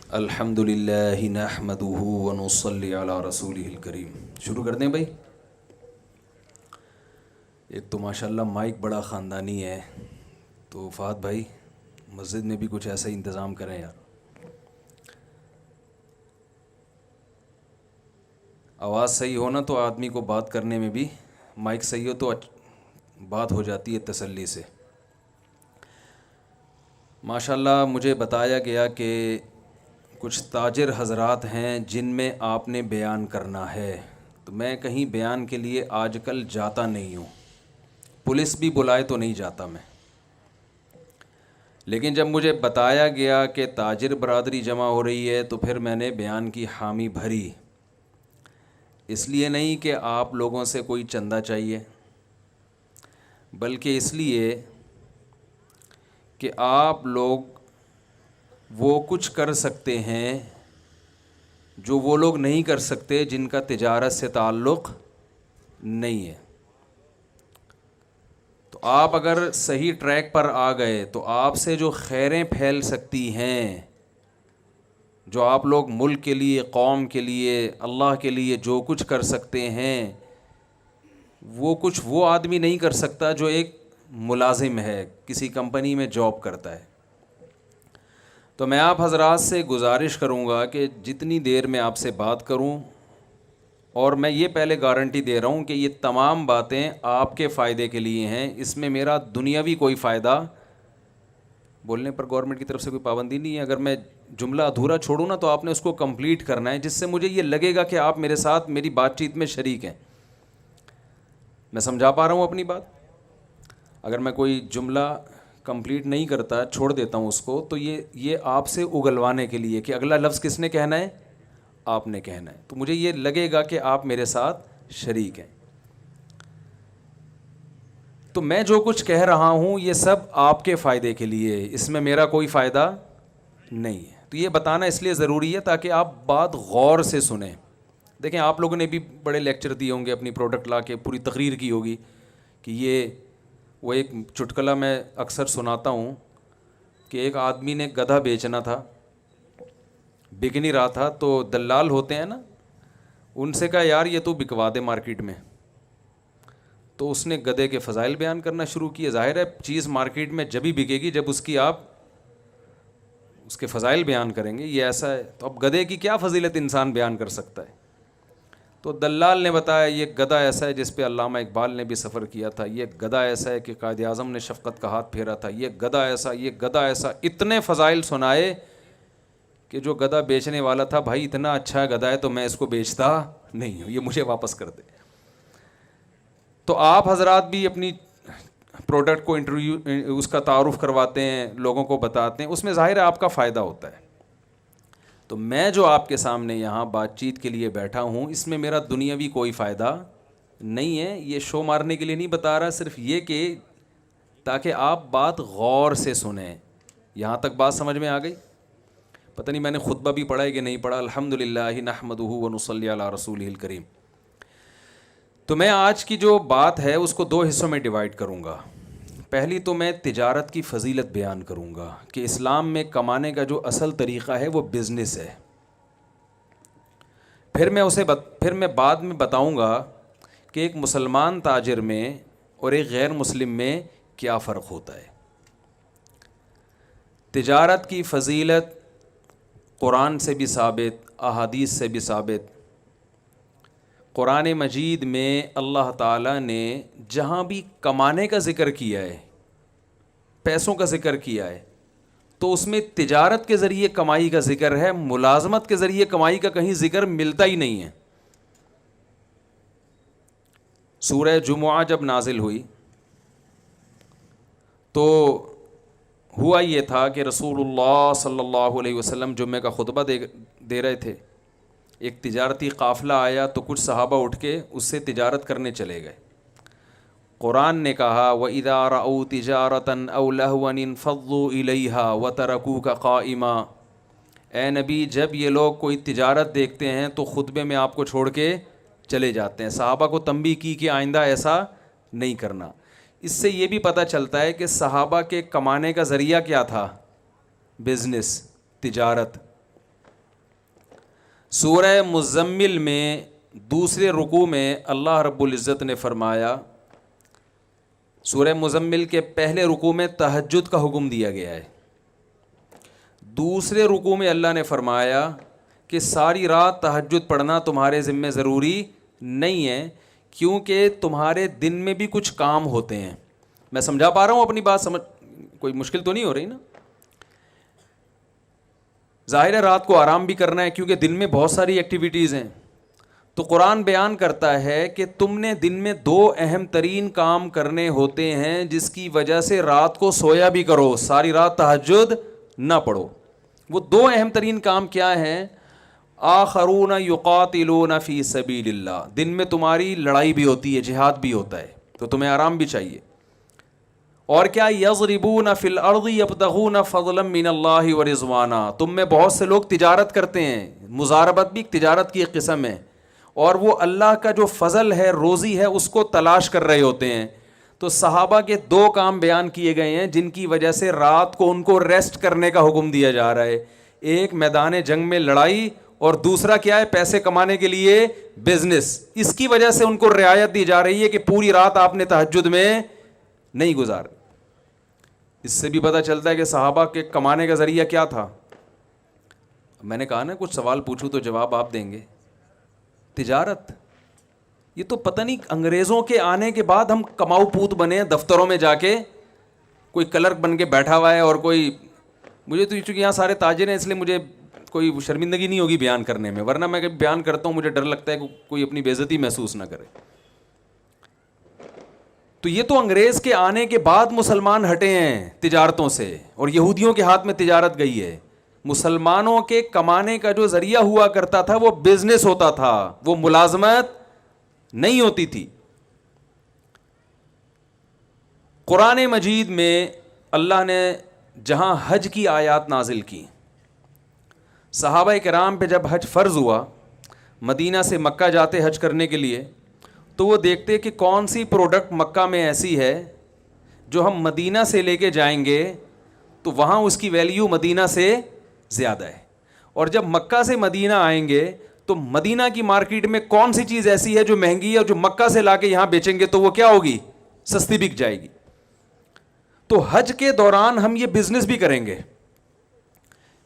الحمد للہ نحمدہ ونصلی علی رسولہ الکریم۔ شروع کر دیں بھائی۔ ایک تو ماشاءاللہ مائک بڑا خاندانی ہے، تو فہد بھائی مسجد میں بھی کچھ ایسا ہی انتظام کریں یار۔ آواز صحیح ہو نا تو آدمی کو بات کرنے میں بھی، مائک صحیح ہو تو بات ہو جاتی ہے تسلی سے۔ ماشاءاللہ مجھے بتایا گیا کہ کچھ تاجر حضرات ہیں جن میں آپ نے بیان کرنا ہے، تو میں کہیں بیان کے لیے آج کل جاتا نہیں ہوں، پولیس بھی بلائے تو نہیں جاتا میں، لیکن جب مجھے بتایا گیا کہ تاجر برادری جمع ہو رہی ہے تو پھر میں نے بیان کی حامی بھری۔ اس لیے نہیں کہ آپ لوگوں سے کوئی چندہ چاہیے، بلکہ اس لیے کہ آپ لوگ وہ کچھ کر سکتے ہیں جو وہ لوگ نہیں کر سکتے جن کا تجارت سے تعلق نہیں ہے۔ تو آپ اگر صحیح ٹریک پر آ گئے تو آپ سے جو خیریں پھیل سکتی ہیں، جو آپ لوگ ملک کے لیے، قوم کے لیے، اللہ کے لیے جو کچھ کر سکتے ہیں، وہ کچھ وہ آدمی نہیں کر سکتا جو ایک ملازم ہے، کسی کمپنی میں جاب کرتا ہے۔ تو میں آپ حضرات سے گزارش کروں گا کہ جتنی دیر میں آپ سے بات کروں، اور میں یہ پہلے گارنٹی دے رہا ہوں کہ یہ تمام باتیں آپ کے فائدے کے لیے ہیں، اس میں میرا دنیاوی کوئی فائدہ، بولنے پر گورنمنٹ کی طرف سے کوئی پابندی نہیں ہے، اگر میں جملہ ادھورا چھوڑوں نا تو آپ نے اس کو کمپلیٹ کرنا ہے، جس سے مجھے یہ لگے گا کہ آپ میرے ساتھ میری بات چیت میں شریک ہیں۔ میں سمجھا پا رہا ہوں اپنی بات؟ اگر میں کوئی جملہ کمپلیٹ نہیں کرتا، چھوڑ دیتا ہوں اس کو، تو یہ آپ سے اگلوانے کے لیے کہ اگلا لفظ کس نے کہنا ہے، آپ نے کہنا ہے، تو مجھے یہ لگے گا کہ آپ میرے ساتھ شریک ہیں۔ تو میں جو کچھ کہہ رہا ہوں یہ سب آپ کے فائدے کے لیے، اس میں میرا کوئی فائدہ نہیں ہے۔ تو یہ بتانا اس لیے ضروری ہے تاکہ آپ بات غور سے سنیں۔ دیکھیں آپ لوگوں نے بھی بڑے لیکچر دیے ہوں گے، اپنی پروڈکٹ لا کے پوری تقریر کی ہوگی کہ یہ وہ ایک چٹکلا میں اکثر سناتا ہوں کہ ایک آدمی نے گدھا بیچنا تھا، بک نہیں رہا تھا، تو دلال ہوتے ہیں نا، ان سے کہا یار یہ تو بکوا دے مارکیٹ میں، تو اس نے گدھے کے فضائل بیان کرنا شروع کیے۔ ظاہر ہے چیز مارکیٹ میں جبھی بکے گی جب اس کی آپ اس کے فضائل بیان کریں گے، یہ ایسا ہے، تو اب گدھے کی کیا فضیلت انسان بیان کر سکتا ہے؟ تو دلال نے بتایا یہ گدھا ایسا ہے جس پہ علامہ اقبال نے بھی سفر کیا تھا، یہ گدھا ایسا ہے کہ قائد اعظم نے شفقت کا ہاتھ پھیرا تھا، یہ گدھا ایسا، یہ گدھا ایسا، اتنے فضائل سنائے کہ جو گدھا بیچنے والا تھا، بھائی اتنا اچھا گدھا ہے تو میں اس کو بیچتا نہیں ہوں، یہ مجھے واپس کر دے۔ تو آپ حضرات بھی اپنی پروڈکٹ کو انٹرویو اس کا تعارف کرواتے ہیں، لوگوں کو بتاتے ہیں، اس میں ظاہر ہے آپ کا فائدہ ہوتا ہے۔ تو میں جو آپ کے سامنے یہاں بات چیت کے لیے بیٹھا ہوں، اس میں میرا دنیاوی کوئی فائدہ نہیں ہے، یہ شو مارنے کے لیے نہیں بتا رہا، صرف یہ کہ تاکہ آپ بات غور سے سنیں۔ یہاں تک بات سمجھ میں آ گئی؟ پتہ نہیں میں نے خطبہ بھی پڑھا ہے کہ نہیں پڑھا۔ الحمدللہ نحمدہ ونصلی علی رسولہ الکریم۔ تو میں آج کی جو بات ہے اس کو دو حصوں میں ڈیوائیڈ کروں گا۔ پہلی تو میں تجارت کی فضیلت بیان کروں گا کہ اسلام میں کمانے کا جو اصل طریقہ ہے وہ بزنس ہے۔ پھر میں بعد میں بتاؤں گا کہ ایک مسلمان تاجر میں اور ایک غیر مسلم میں کیا فرق ہوتا ہے۔ تجارت کی فضیلت قرآن سے بھی ثابت، احادیث سے بھی ثابت۔ قرآن مجید میں اللہ تعالیٰ نے جہاں بھی کمانے کا ذکر کیا ہے، پیسوں کا ذکر کیا ہے، تو اس میں تجارت کے ذریعے کمائی کا ذکر ہے، ملازمت کے ذریعے کمائی کا کہیں ذکر ملتا ہی نہیں ہے۔ سورہ جمعہ جب نازل ہوئی تو ہوا یہ تھا کہ رسول اللہ صلی اللہ علیہ وسلم جمعہ کا خطبہ دے رہے تھے، ایک تجارتی قافلہ آیا تو کچھ صحابہ اٹھ کے اس سے تجارت کرنے چلے گئے۔ قرآن نے کہا وَإِذَا رَأَوْا تِجَارَةً أَوْ لَهْوًا انفضوا إِلَيْهَا وَتَرَكُوكَ قَائِمًا، اے نبی جب یہ لوگ کوئی تجارت دیکھتے ہیں تو خطبے میں آپ کو چھوڑ کے چلے جاتے ہیں۔ صحابہ کو تنبیہ کی کہ آئندہ ایسا نہیں کرنا۔ اس سے یہ بھی پتہ چلتا ہے کہ صحابہ کے کمانے کا ذریعہ کیا تھا؟ بزنس، تجارت۔ سورہ مزمل میں دوسرے رکوع میں اللہ رب العزت نے فرمایا، سورہ مزمل کے پہلے رکوع میں تہجد کا حکم دیا گیا ہے، دوسرے رکوع میں اللہ نے فرمایا کہ ساری رات تہجد پڑھنا تمہارے ذمہ ضروری نہیں ہے، کیونکہ تمہارے دن میں بھی کچھ کام ہوتے ہیں۔ میں سمجھا پا رہا ہوں اپنی بات؟ سمجھ کوئی مشکل تو نہیں ہو رہی نا؟ ظاہر ہے رات کو آرام بھی کرنا ہے کیونکہ دن میں بہت ساری ایکٹیویٹیز ہیں، تو قرآن بیان کرتا ہے کہ تم نے دن میں 2 اہم ترین کام کرنے ہوتے ہیں جس کی وجہ سے رات کو سویا بھی کرو، ساری رات تہجد نہ پڑھو۔ وہ 2 اہم ترین کام کیا ہیں؟ آخرون یقاتلون فی سبیل اللہ، دن میں تمہاری لڑائی بھی ہوتی ہے، جہاد بھی ہوتا ہے، تو تمہیں آرام بھی چاہیے۔ اور کیا؟ یضربون فی الارض یبتغون فضلا من اللہ ورضوانا، تم میں بہت سے لوگ تجارت کرتے ہیں، مزاربت بھی تجارت کی ایک قسم ہے، اور وہ اللہ کا جو فضل ہے، روزی ہے، اس کو تلاش کر رہے ہوتے ہیں۔ تو صحابہ کے 2 کام بیان کیے گئے ہیں جن کی وجہ سے رات کو ان کو ریسٹ کرنے کا حکم دیا جا رہا ہے، ایک میدان جنگ میں لڑائی، اور دوسرا کیا ہے؟ پیسے کمانے کے لیے بزنس۔ اس کی وجہ سے ان کو رعایت دی جا رہی ہے کہ پوری رات آپ نے تہجد میں نہیں گزارنی۔ اس سے بھی پتہ چلتا ہے کہ صحابہ کے کمانے کا ذریعہ کیا تھا۔ میں نے کہا نا کچھ سوال پوچھوں تو جواب آپ دیں گے۔ تجارت، یہ تو پتہ نہیں انگریزوں کے آنے کے بعد ہم کماؤ پوت بنے ہیں، دفتروں میں جا کے کوئی کلرک بن کے بیٹھا ہوا ہے، اور کوئی، مجھے تو چونکہ یہاں سارے تاجر ہیں اس لیے مجھے کوئی شرمندگی نہیں ہوگی بیان کرنے میں، ورنہ میں کبھی بیان کرتا ہوں مجھے ڈر لگتا ہے کہ کوئی اپنی بے عزتی محسوس نہ کرے۔ تو یہ تو انگریز کے آنے کے بعد مسلمان ہٹے ہیں تجارتوں سے، اور یہودیوں کے ہاتھ میں تجارت گئی ہے۔ مسلمانوں کے کمانے کا جو ذریعہ ہوا کرتا تھا وہ بزنس ہوتا تھا، وہ ملازمت نہیں ہوتی تھی۔ قرآن مجید میں اللہ نے جہاں حج کی آیات نازل کی، صحابہ کرام پہ جب حج فرض ہوا، مدینہ سے مکہ جاتے حج کرنے کے لیے، تو وہ دیکھتے کہ کون سی پروڈکٹ مکہ میں ایسی ہے جو ہم مدینہ سے لے کے جائیں گے تو وہاں اس کی ویلیو مدینہ سے زیادہ ہے، اور جب مکہ سے مدینہ آئیں گے تو مدینہ کی مارکیٹ میں کون سی چیز ایسی ہے جو مہنگی ہے اور جو مکہ سے لا کے یہاں بیچیں گے تو وہ کیا ہوگی؟ سستی بک جائے گی۔ تو حج کے دوران ہم یہ بزنس بھی کریں گے۔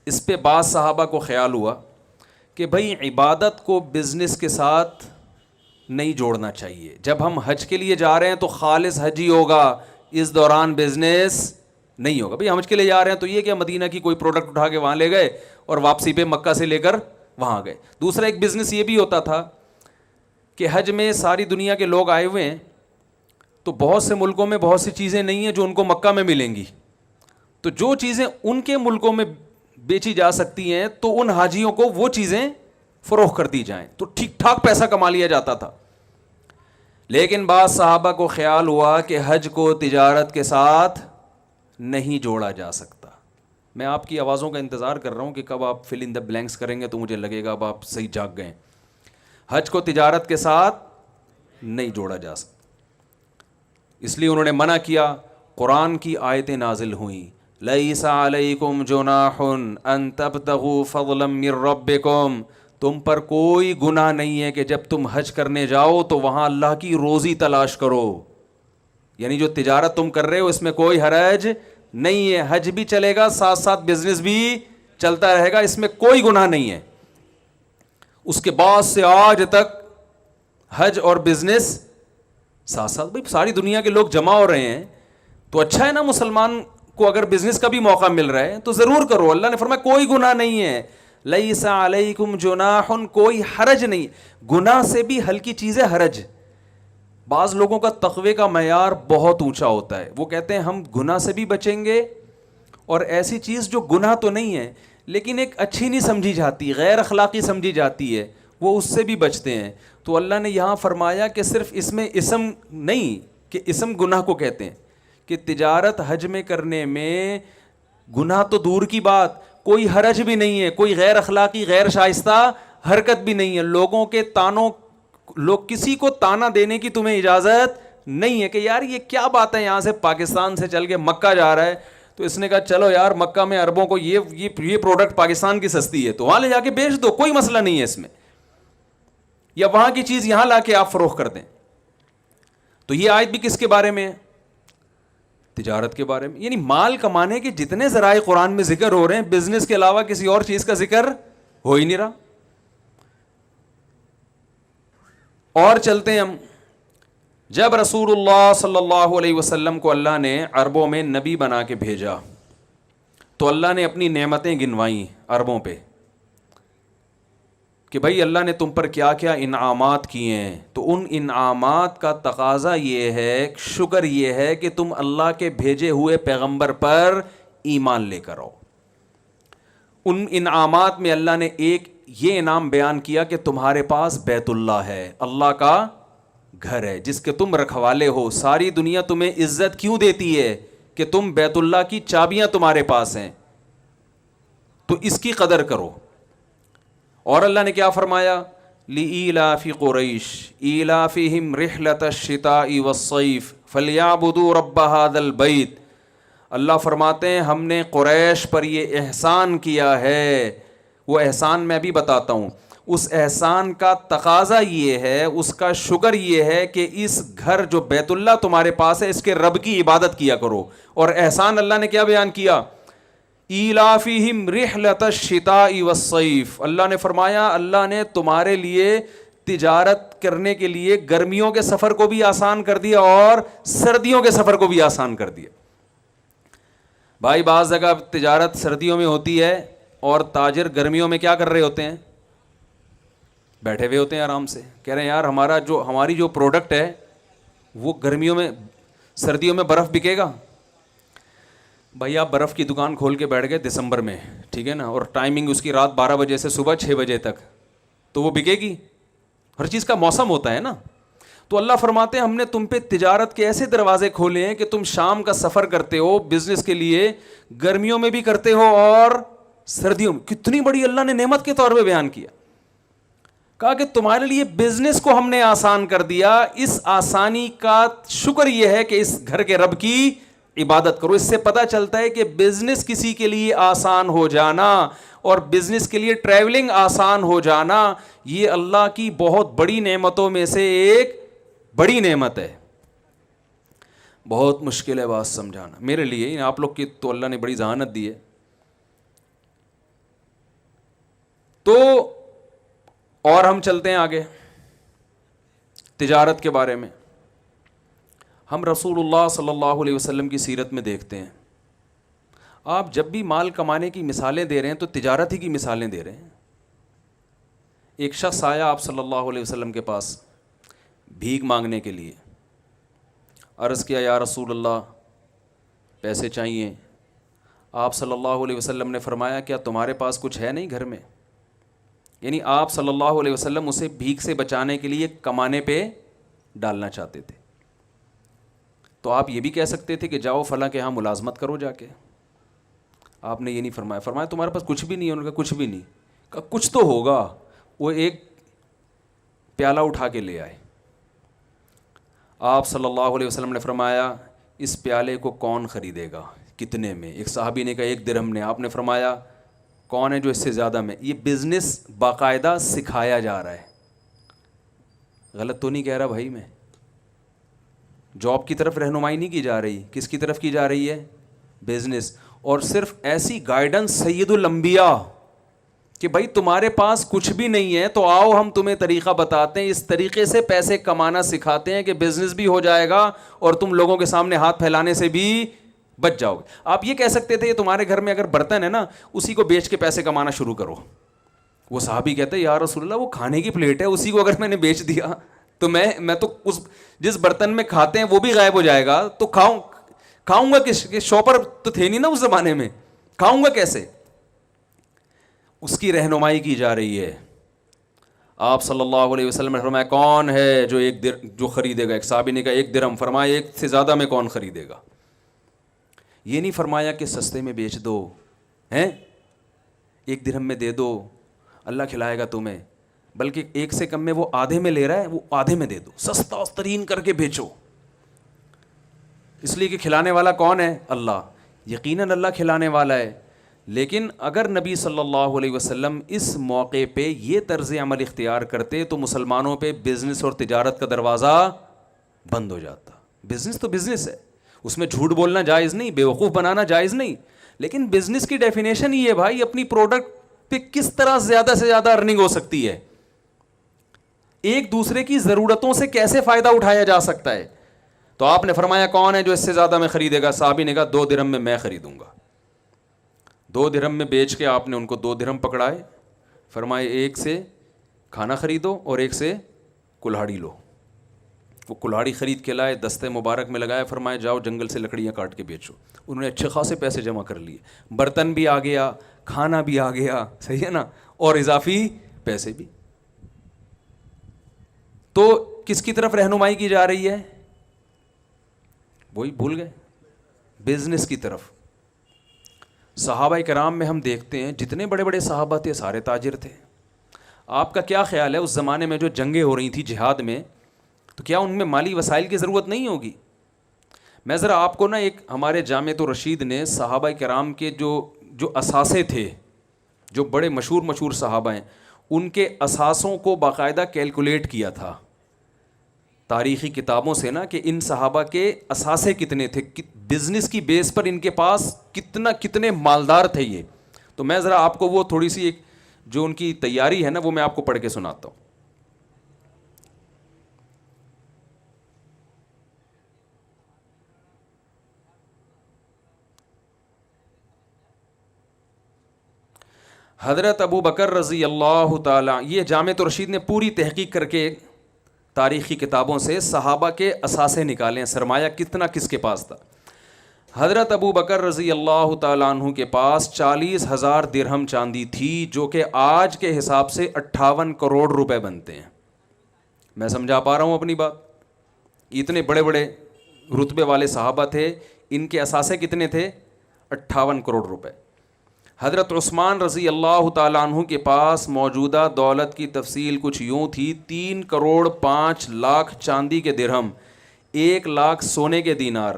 اس پہ بعض صحابہ کو خیال ہوا کہ بھائی عبادت کو بزنس کے ساتھ نہیں جوڑنا چاہیے، جب ہم حج کے لیے جا رہے ہیں تو خالص حج ہی ہوگا، اس دوران بزنس نہیں ہوگا۔ بھائی ہم حج کے لیے جا رہے ہیں تو یہ کہ مدینہ کی کوئی پروڈکٹ اٹھا کے وہاں لے گئے اور واپسی پہ مکہ سے لے کر وہاں گئے۔ دوسرا ایک بزنس یہ بھی ہوتا تھا کہ حج میں ساری دنیا کے لوگ آئے ہوئے ہیں، تو بہت سے ملکوں میں بہت سی چیزیں نہیں ہیں جو ان کو مکہ میں ملیں گی، تو جو چیزیں ان کے ملکوں میں بیچی جا سکتی ہیں تو ان حاجیوں کو وہ چیزیں فروخت کر دی جائیں، تو ٹھیک ٹھاک پیسہ کما لیا جاتا تھا۔ لیکن بعض صحابہ کو خیال ہوا کہ حج کو تجارت کے ساتھ نہیں جوڑا جا سکتا۔ میں آپ کی آوازوں کا انتظار کر رہا ہوں کہ کب آپ فل ان دا بلینکس کریں گے تو مجھے لگے گا اب آپ صحیح جاگ گئے۔ حج کو تجارت کے ساتھ نہیں جوڑا جا سکتا، اس لیے انہوں نے منع کیا۔ قرآن کی آیتیں نازل ہوئیں، لیس علیکم جناح ان تبتغوا فضلا من ربکم، تم پر کوئی گناہ نہیں ہے کہ جب تم حج کرنے جاؤ تو وہاں اللہ کی روزی تلاش کرو، یعنی جو تجارت تم کر رہے ہو اس میں کوئی حرج نہیں ہے، حج بھی چلے گا ساتھ ساتھ بزنس بھی چلتا رہے گا، اس میں کوئی گناہ نہیں ہے۔ اس کے بعد سے آج تک حج اور بزنس ساتھ ساتھ، بھائی ساری دنیا کے لوگ جمع ہو رہے ہیں تو اچھا ہے نا، مسلمان کو اگر بزنس کا بھی موقع مل رہا ہے تو ضرور کرو۔ اللہ نے فرمایا کوئی گناہ نہیں ہے، لیس علیکم جناح، کوئی حرج نہیں۔ گناہ سے بھی ہلکی چیز ہے حرج۔ بعض لوگوں کا تقوی کا معیار بہت اونچا ہوتا ہے، وہ کہتے ہیں ہم گناہ سے بھی بچیں گے، اور ایسی چیز جو گناہ تو نہیں ہے لیکن ایک اچھی نہیں سمجھی جاتی، غیر اخلاقی سمجھی جاتی ہے، وہ اس سے بھی بچتے ہیں۔ تو اللہ نے یہاں فرمایا کہ صرف اس میں اسم نہیں کہ اسم گناہ کو کہتے ہیں، کہ تجارت حج میں کرنے میں گناہ تو دور کی بات، کوئی حرج بھی نہیں ہے، کوئی غیر اخلاقی غیر شائستہ حرکت بھی نہیں ہے۔ لوگوں کے تانوں، لوگ کسی کو تانا دینے کی تمہیں اجازت نہیں ہے کہ یار یہ کیا بات ہے، یہاں سے پاکستان سے چل کے مکہ جا رہا ہے تو اس نے کہا چلو یار مکہ میں عربوں کو یہ پروڈکٹ پاکستان کی سستی ہے تو وہاں لے جا کے بیچ دو, کوئی مسئلہ نہیں ہے اس میں, یا وہاں کی چیز یہاں لا کے آپ فروخت کر دیں. تو یہ آیت بھی کس کے بارے میں ہے؟ تجارت کے بارے میں. یعنی مال کمانے کے جتنے ذرائع قرآن میں ذکر ہو رہے ہیں, بزنس کے علاوہ کسی اور چیز کا ذکر ہو ہی نہیں رہا. اور چلتے ہیں ہم. جب رسول اللہ صلی اللہ علیہ وسلم کو اللہ نے عربوں میں نبی بنا کے بھیجا تو اللہ نے اپنی نعمتیں گنوائیں عربوں پہ کہ بھائی اللہ نے تم پر کیا کیا انعامات کیے ہیں. تو ان انعامات کا تقاضا یہ ہے, شکر یہ ہے کہ تم اللہ کے بھیجے ہوئے پیغمبر پر ایمان لے کر آؤ. ان انعامات میں اللہ نے ایک یہ انعام بیان کیا کہ تمہارے پاس بیت اللہ ہے, اللہ کا گھر ہے جس کے تم رکھوالے ہو. ساری دنیا تمہیں عزت کیوں دیتی ہے کہ تم بیت اللہ کی چابیاں تمہارے پاس ہیں, تو اس کی قدر کرو. اور اللہ نے کیا فرمایا, لِإِيلَافِ قُرَيْشٍ إِيلَافِهِمْ رِحْلَةَ الشِّتَاءِ وَالصَّيْفِ فَلْيَعْبُدُوا رَبَّ هَذَا الْبَيْتِ. اللہ فرماتے ہیں ہم نے قریش پر یہ احسان کیا ہے. وہ احسان میں بھی بتاتا ہوں. اس احسان کا تقاضا یہ ہے, اس کا شکر یہ ہے کہ اس گھر جو بیت اللہ تمہارے پاس ہے اس کے رب کی عبادت کیا کرو. اور احسان اللہ نے کیا بیان کیا, ایلافہم رحلۃ الشتاء والصیف. اللہ نے فرمایا اللہ نے تمہارے لیے تجارت کرنے کے لیے گرمیوں کے سفر کو بھی آسان کر دیا اور سردیوں کے سفر کو بھی آسان کر دیا. بھائی بعض جگہ تجارت سردیوں میں ہوتی ہے اور تاجر گرمیوں میں کیا کر رہے ہوتے ہیں, بیٹھے ہوئے ہوتے ہیں آرام سے, کہہ رہے ہیں یار ہماری جو پروڈکٹ ہے وہ گرمیوں میں سردیوں میں برف بکے گا. بھائی آپ برف کی دکان کھول کے بیٹھ گئے دسمبر میں, ٹھیک ہے نا, اور ٹائمنگ اس کی رات 12 بجے سے صبح 6 بجے تک, تو وہ بکے گی؟ ہر چیز کا موسم ہوتا ہے نا. تو اللہ فرماتے ہیں ہم نے تم پہ تجارت کے ایسے دروازے کھولے ہیں کہ تم شام کا سفر کرتے ہو بزنس کے لیے, گرمیوں میں بھی کرتے ہو اور سردیوں میں. کتنی بڑی اللہ نے نعمت کے طور پہ بیان کیا, کہا کہ تمہارے لیے بزنس کو ہم نے آسان کر دیا. اس آسانی کا شکر یہ ہے کہ اس گھر کے رب کی عبادت کرو. اس سے پتہ چلتا ہے کہ بزنس کسی کے لیے آسان ہو جانا اور بزنس کے لیے ٹریولنگ آسان ہو جانا یہ اللہ کی بہت بڑی نعمتوں میں سے ایک بڑی نعمت ہے. بہت مشکل ہے بات سمجھانا میرے لیے, آپ لوگ کی تو اللہ نے بڑی ذہانت دی ہے. تو اور ہم چلتے ہیں آگے تجارت کے بارے میں. ہم رسول اللہ صلی اللہ علیہ وسلم کی سیرت میں دیکھتے ہیں, آپ جب بھی مال کمانے کی مثالیں دے رہے ہیں تو تجارت ہی کی مثالیں دے رہے ہیں. ایک شخص آیا آپ صلی اللہ علیہ وسلم کے پاس بھیک مانگنے کے لیے, عرض کیا یا رسول اللہ پیسے چاہیے. آپ صلی اللہ علیہ وسلم نے فرمایا کیا تمہارے پاس کچھ ہے نہیں گھر میں؟ یعنی آپ صلی اللہ علیہ وسلم اسے بھیک سے بچانے کے لیے کمانے پہ ڈالنا چاہتے تھے. تو آپ یہ بھی کہہ سکتے تھے کہ جاؤ فلاں کے ہاں ملازمت کرو جا کے. آپ نے یہ نہیں فرمایا, فرمایا تمہارے پاس کچھ بھی نہیں ہے. انہوں نے کہا کچھ بھی نہیں. کہا کچھ تو ہوگا. وہ ایک پیالہ اٹھا کے لے آئے. آپ صلی اللہ علیہ وسلم نے فرمایا اس پیالے کو کون خریدے گا, کتنے میں؟ ایک صحابی نے کہا 1 درہم نے. آپ نے فرمایا کون ہے جو اس سے زیادہ میں؟ یہ بزنس باقاعدہ سکھایا جا رہا ہے. غلط تو نہیں کہہ رہا بھائی میں؟ جاب کی طرف رہنمائی نہیں کی جا رہی, کس کی طرف کی جا رہی ہے؟ بزنس. اور صرف ایسی گائیڈنس سید الانبیاء کہ بھائی تمہارے پاس کچھ بھی نہیں ہے تو آؤ ہم تمہیں طریقہ بتاتے ہیں, اس طریقے سے پیسے کمانا سکھاتے ہیں کہ بزنس بھی ہو جائے گا اور تم لوگوں کے سامنے ہاتھ پھیلانے سے بھی بچ جاؤ گے. آپ یہ کہہ سکتے تھے تمہارے گھر میں اگر برتن ہے نا اسی کو بیچ کے پیسے کمانا شروع کرو. وہ صحابی کہتے ہیں یا رسول اللہ وہ کھانے کی پلیٹ ہے, اسی کو اگر میں نے بیچ دیا تو میں تو اس جس برتن میں کھاتے ہیں وہ بھی غائب ہو جائے گا, تو کھاؤں گا کس کے؟ شاپر تو تھے نہیں نا اس زمانے میں, کھاؤں گا کیسے؟ اس کی رہنمائی کی جا رہی ہے. آپ صلی اللہ علیہ وسلم نے فرمایا کون ہے جو خریدے گا؟ ایک صحابی نے کہا 1 درہم. فرمایا 1 سے زیادہ میں کون خریدے گا؟ یہ نہیں فرمایا کہ سستے میں بیچ دو ہیں, 1 درہم میں دے دو اللہ کھلائے گا تمہیں, بلکہ 1 سے کم میں وہ آدھے میں لے رہا ہے وہ آدھے میں دے دو, سستا ترین کر کے بیچو, اس لیے کہ کھلانے والا کون ہے؟ اللہ. یقیناً اللہ کھلانے والا ہے، لیکن اگر نبی صلی اللہ علیہ وسلم اس موقع پہ یہ طرز عمل اختیار کرتے تو مسلمانوں پہ بزنس اور تجارت کا دروازہ بند ہو جاتا. بزنس تو بزنس ہے، اس میں جھوٹ بولنا جائز نہیں، بیوقوف بنانا جائز نہیں، لیکن بزنس کی ڈیفینیشن یہ ہے بھائی اپنی پروڈکٹ پہ کس طرح زیادہ سے زیادہ ارننگ ہو سکتی ہے، ایک دوسرے کی ضرورتوں سے کیسے فائدہ اٹھایا جا سکتا ہے. تو آپ نے فرمایا کون ہے جو اس سے زیادہ میں خریدے گا؟ صحابی نے کہا 2 درہم میں خریدوں گا. 2 درہم میں بیچ کے آپ نے ان کو 2 درہم پکڑائے، فرمائے ایک سے کھانا خریدو اور ایک سے کلہاڑی لو. وہ کلہاڑی خرید کے لائے، دستے مبارک میں لگائے، فرمائے جاؤ جنگل سے لکڑیاں کاٹ کے بیچو. انہوں نے اچھے خاصے پیسے جمع کر لیے، برتن بھی آ گیا، کھانا بھی آ گیا، صحیح ہے نا، اور اضافی پیسے بھی. تو کس کی طرف رہنمائی کی جا رہی ہے؟ وہی بھول گئے، بزنس کی طرف. صحابہ کرام میں ہم دیکھتے ہیں جتنے بڑے بڑے صحابہ تھے سارے تاجر تھے. آپ کا کیا خیال ہے اس زمانے میں جو جنگیں ہو رہی تھیں جہاد میں، تو کیا ان میں مالی وسائل کی ضرورت نہیں ہوگی؟ میں ذرا آپ کو نا ایک ہمارے جامعۃ الرشید نے صحابہ کرام کے جو اثاثے تھے، جو بڑے مشہور صحابہ ہیں، ان کے اثاثوں کو باقاعدہ کیلکولیٹ کیا تھا تاریخی کتابوں سے نا، کہ ان صحابہ کے اثاثے کتنے تھے، بزنس کی بیس پر ان کے پاس کتنے مالدار تھے یہ. تو میں ذرا آپ کو وہ تھوڑی سی ایک جو ان کی تیاری ہے نا وہ میں آپ کو پڑھ کے سناتا ہوں. حضرت ابو بکر رضی اللہ تعالیٰ، یہ جامعۃ الرشید نے پوری تحقیق کر کے تاریخی کتابوں سے صحابہ کے اثاثے نکالے ہیں، سرمایہ کتنا کس کے پاس تھا. حضرت ابو بکر رضی اللہ تعالیٰ عنہ کے پاس 40,000 درہم چاندی تھی، جو کہ آج کے حساب سے 58 کروڑ روپے بنتے ہیں. میں سمجھا پا رہا ہوں اپنی بات؟ اتنے بڑے بڑے رتبے والے صحابہ تھے، ان کے اثاثے کتنے تھے؟ 58 کروڑ روپے. حضرت عثمان رضی اللہ تعالیٰ عنہ کے پاس موجودہ دولت کی تفصیل کچھ یوں تھی: 3 کروڑ 5 لاکھ چاندی کے درہم، 1 لاکھ سونے کے دینار،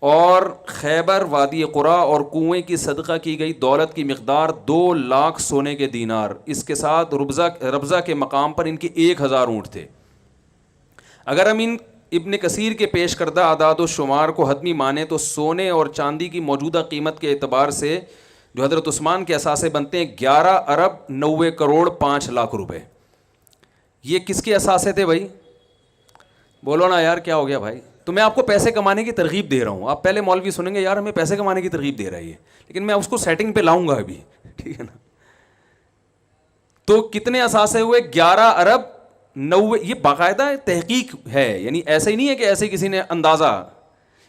اور خیبر، وادی قرا اور کنویں کی صدقہ کی گئی دولت کی مقدار 2 لاکھ سونے کے دینار. اس کے ساتھ ربضہ کے مقام پر ان کے 1000 اونٹ تھے. اگر ہم ان ابن کثیر کے پیش کردہ اعداد و شمار کو حتمی مانیں تو سونے اور چاندی کی موجودہ قیمت کے اعتبار سے جو حضرت عثمان کے اثاثے بنتے ہیں 11 ارب 90 کروڑ 5 لاکھ روپے. یہ کس کے اثاثے تھے بھائی؟ بولو نا یار، کیا ہو گیا بھائی؟ تو میں آپ کو پیسے کمانے کی ترغیب دے رہا ہوں. آپ پہلے مولوی سنیں گے یار ہمیں پیسے کمانے کی ترغیب دے رہا ہے، لیکن میں اس کو سیٹنگ پہ لاؤں گا ابھی، ٹھیک ہے نا. تو کتنے اثاثے ہوئے؟ 11 ارب 90. یہ باقاعدہ تحقیق ہے، یعنی ایسا ہی نہیں ہے کہ ایسے کسی نے اندازہ.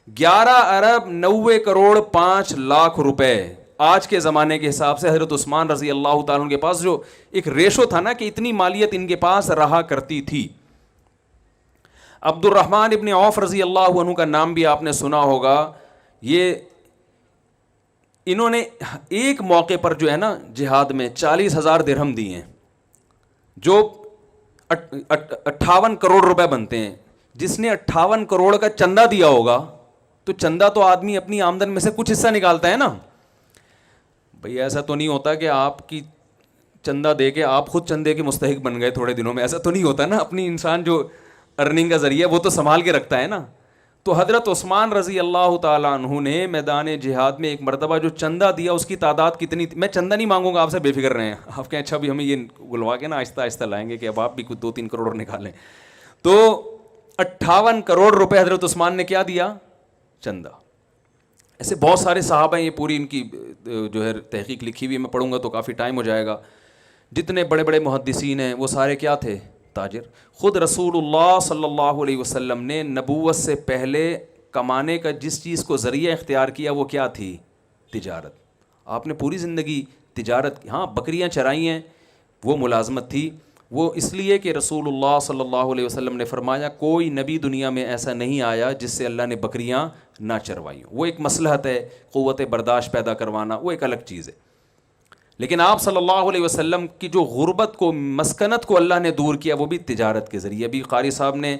11 ارب 90 کروڑ 5 لاکھ روپے آج کے زمانے کے حساب سے حضرت عثمان رضی اللہ تعالیٰ عنہ کے پاس جو ایک ریشو تھا نا کہ اتنی مالیت ان کے پاس رہا کرتی تھی. عبد الرحمن ابن عوف رضی اللہ عنہ کا نام بھی آپ نے سنا ہوگا. یہ انہوں نے ایک موقع پر جو ہے نا جہاد میں 40,000 درہم دیے ہیں، جو 58 کروڑ روپے بنتے ہیں. جس نے 58 کروڑ کا چندہ دیا ہوگا تو چندہ تو آدمی اپنی آمدن میں سے کچھ حصہ نکالتا ہے نا بھئی. ایسا تو نہیں ہوتا کہ آپ کی چندہ دے کے آپ خود چندے کے مستحق بن گئے تھوڑے دنوں میں، ایسا تو نہیں ہوتا نا. اپنی انسان جو ارننگ کا ذریعہ وہ تو سنبھال کے رکھتا ہے نا. تو حضرت عثمان رضی اللہ تعالیٰ عنہ نے میدان جہاد میں ایک مرتبہ جو چندہ دیا اس کی تعداد کتنی تھی؟ میں چندہ نہیں مانگوں گا آپ سے، بے فکر رہیں. آپ کہیں اچھا بھی ہمیں یہ گلوا کے نا آہستہ آہستہ لائیں گے کہ اب آپ بھی کچھ 2-3 کروڑ نکالیں. تو 58 کروڑ روپے حضرت عثمان نے کیا دیا؟ چندہ. ایسے بہت سارے صحابہ ہیں، یہ پوری ان کی جو ہے تحقیق لکھی ہوئی، میں پڑھوں گا تو کافی ٹائم ہو جائے گا. جتنے بڑے بڑے محدثین ہیں وہ سارے کیا تھے؟ تاجر. خود رسول اللہ صلی اللہ علیہ وسلم نے نبوت سے پہلے کمانے کا جس چیز کو ذریعہ اختیار کیا وہ کیا تھی؟ تجارت. آپ نے پوری زندگی تجارت کی. ہاں بکریاں چرائی ہیں، وہ ملازمت تھی. وہ اس لیے کہ رسول اللہ صلی اللہ علیہ وسلم نے فرمایا کوئی نبی دنیا میں ایسا نہیں آیا جس سے اللہ نے بکریاں نہ چروائیں. وہ ایک مصلحت ہے، قوت برداشت پیدا کروانا وہ ایک الگ چیز ہے. لیکن آپ صلی اللہ علیہ وسلم کی جو غربت کو، مسکنت کو اللہ نے دور کیا وہ بھی تجارت کے ذریعے. ابھی قاری صاحب نے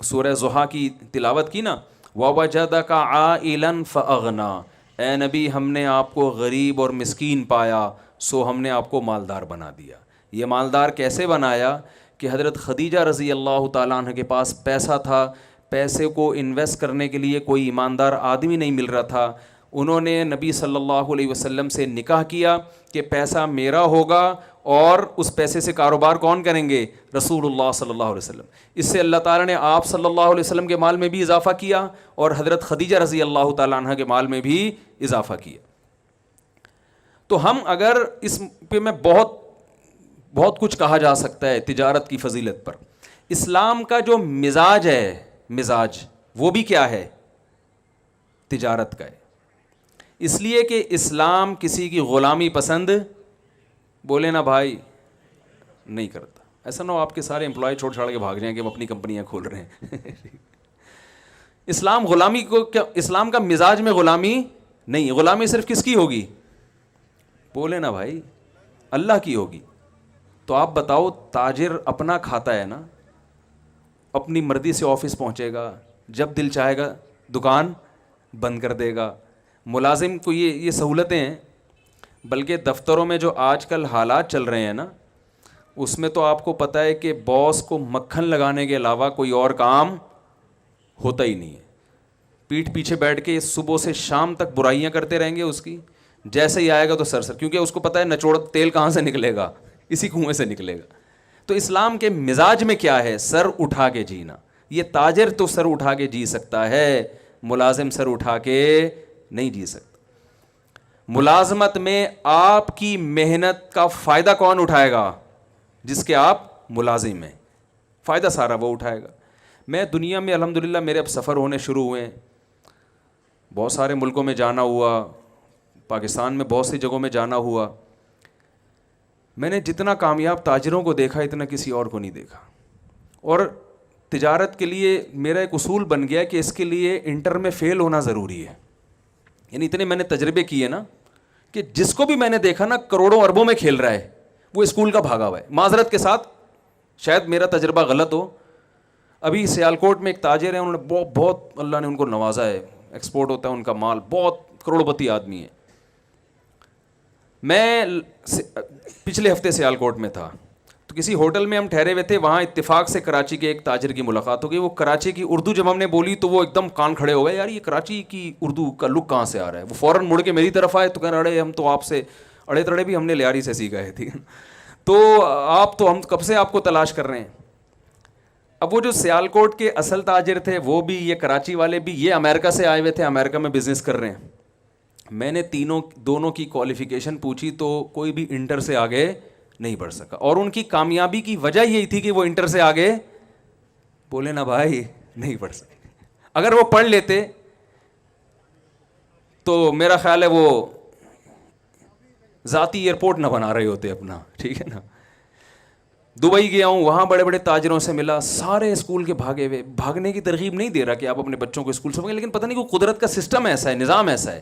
سورہ ضحیٰ کی تلاوت کی نا، وَوَجَدَكَ عَائِلًا فَأَغْنَىٰ. اے نبی ہم نے آپ کو غریب اور مسکین پایا سو ہم نے آپ کو مالدار بنا دیا. یہ مالدار کیسے بنایا کہ حضرت خدیجہ رضی اللہ تعالیٰ عنہ کے پاس پیسہ تھا, پیسے کو انویسٹ کرنے کے لیے کوئی ایماندار آدمی نہیں مل رہا تھا. انہوں نے نبی صلی اللہ علیہ وسلم سے نکاح کیا کہ پیسہ میرا ہوگا اور اس پیسے سے کاروبار کون کریں گے؟ رسول اللہ صلی اللہ علیہ وسلم. اس سے اللہ تعالیٰ نے آپ صلی اللہ علیہ وسلم کے مال میں بھی اضافہ کیا اور حضرت خدیجہ رضی اللہ تعالیٰ عنہ کے مال میں بھی اضافہ کیا. تو ہم اگر اس پہ میں بہت کچھ کہا جا سکتا ہے تجارت کی فضیلت پر. اسلام کا جو مزاج وہ بھی کیا ہے؟ تجارت کا ہے. اس لیے کہ اسلام کسی کی غلامی پسند بولے نا بھائی نہیں کرتا. ایسا نہ ہو آپ کے سارے امپلائی چھوڑ کے بھاگ جائیں کہ ہم اپنی کمپنیاں کھول رہے ہیں. اسلام غلامی کو کیا, اسلام کا مزاج میں غلامی نہیں. غلامی صرف کس کی ہوگی؟ بولے نا بھائی اللہ کی ہوگی. تو آپ بتاؤ, تاجر اپنا کھاتا ہے نا, اپنی مرضی سے آفس پہنچے گا, جب دل چاہے گا دکان بند کر دے گا. ملازم کو یہ سہولتیں ہیں. بلکہ دفتروں میں جو آج کل حالات چل رہے ہیں نا, اس میں تو آپ کو پتہ ہے کہ باس کو مکھن لگانے کے علاوہ کوئی اور کام ہوتا ہی نہیں ہے. پیٹھ پیچھے بیٹھ کے صبح سے شام تک برائیاں کرتے رہیں گے اس کی. جیسے ہی آئے گا تو سر کیونکہ اس کو پتہ ہے نچوڑ تیل کہاں سے نکلے گا, اسی کنویں سے نکلے گا. تو اسلام کے مزاج میں کیا ہے؟ سر اٹھا کے جینا. یہ تاجر تو سر اٹھا کے جی سکتا ہے, ملازم سر اٹھا کے نہیں جی سکتا. ملازمت میں آپ کی محنت کا فائدہ کون اٹھائے گا؟ جس کے آپ ملازم ہیں, فائدہ سارا وہ اٹھائے گا. میں دنیا میں الحمدللہ میرے اب سفر ہونے شروع ہوئے ہیں, بہت سارے ملکوں میں جانا ہوا, پاکستان میں بہت سی جگہوں میں جانا ہوا. میں نے جتنا کامیاب تاجروں کو دیکھا اتنا کسی اور کو نہیں دیکھا. اور تجارت کے لیے میرا ایک اصول بن گیا کہ اس کے لیے انٹر میں فیل ہونا ضروری ہے. یعنی اتنے میں نے تجربے کیے نا کہ جس کو بھی میں نے دیکھا نا کروڑوں اربوں میں کھیل رہا ہے, وہ اسکول کا بھاگا ہوا ہے. معذرت کے ساتھ شاید میرا تجربہ غلط ہو. ابھی سیالکوٹ میں ایک تاجر ہیں, انہوں نے بہت اللہ نے ان کو نوازا ہے, ایکسپورٹ ہوتا ہے ان کا مال, بہت کروڑپتی آدمی ہے. میں پچھلے ہفتے سیالکوٹ میں تھا تو کسی ہوٹل میں ہم ٹھہرے ہوئے تھے, وہاں اتفاق سے کراچی کے ایک تاجر کی ملاقات ہو گئی. وہ کراچی کی اردو جب ہم نے بولی تو وہ ایک دم کان کھڑے ہو گئے, یار یہ کراچی کی اردو کا لک کہاں سے آ رہا ہے. وہ فوراً مڑ کے میری طرف آئے تو کہنا اڑے ہم تو آپ سے اڑے تڑے بھی ہم نے لیاری سے سیکھا ہے, ٹھیک ہے, تو ہم کب سے آپ کو تلاش کر رہے ہیں. اب وہ جو سیالکوٹ کے اصل تاجر تھے وہ بھی, یہ کراچی والے بھی, یہ امریکہ سے آئے ہوئے تھے, امریکہ میں بزنس کر رہے ہیں. میں نے دونوں کی کوالیفیکیشن پوچھی تو کوئی بھی انٹر سے آگے نہیں بڑھ سکا. اور ان کی کامیابی کی وجہ یہی تھی کہ وہ انٹر سے آگے بولے نا بھائی نہیں بڑھ سکے. اگر وہ پڑھ لیتے تو میرا خیال ہے وہ ذاتی ایئرپورٹ نہ بنا رہے ہوتے اپنا, ٹھیک ہے نا. دبئی گیا ہوں, وہاں بڑے بڑے تاجروں سے ملا, سارے اسکول کے بھاگے ہوئے. بھاگنے کی ترغیب نہیں دے رہا کہ آپ اپنے بچوں کو اسکول سے بھاگیں, لیکن پتہ نہیں کہ قدرت کا سسٹم ایسا ہے, نظام ایسا ہے.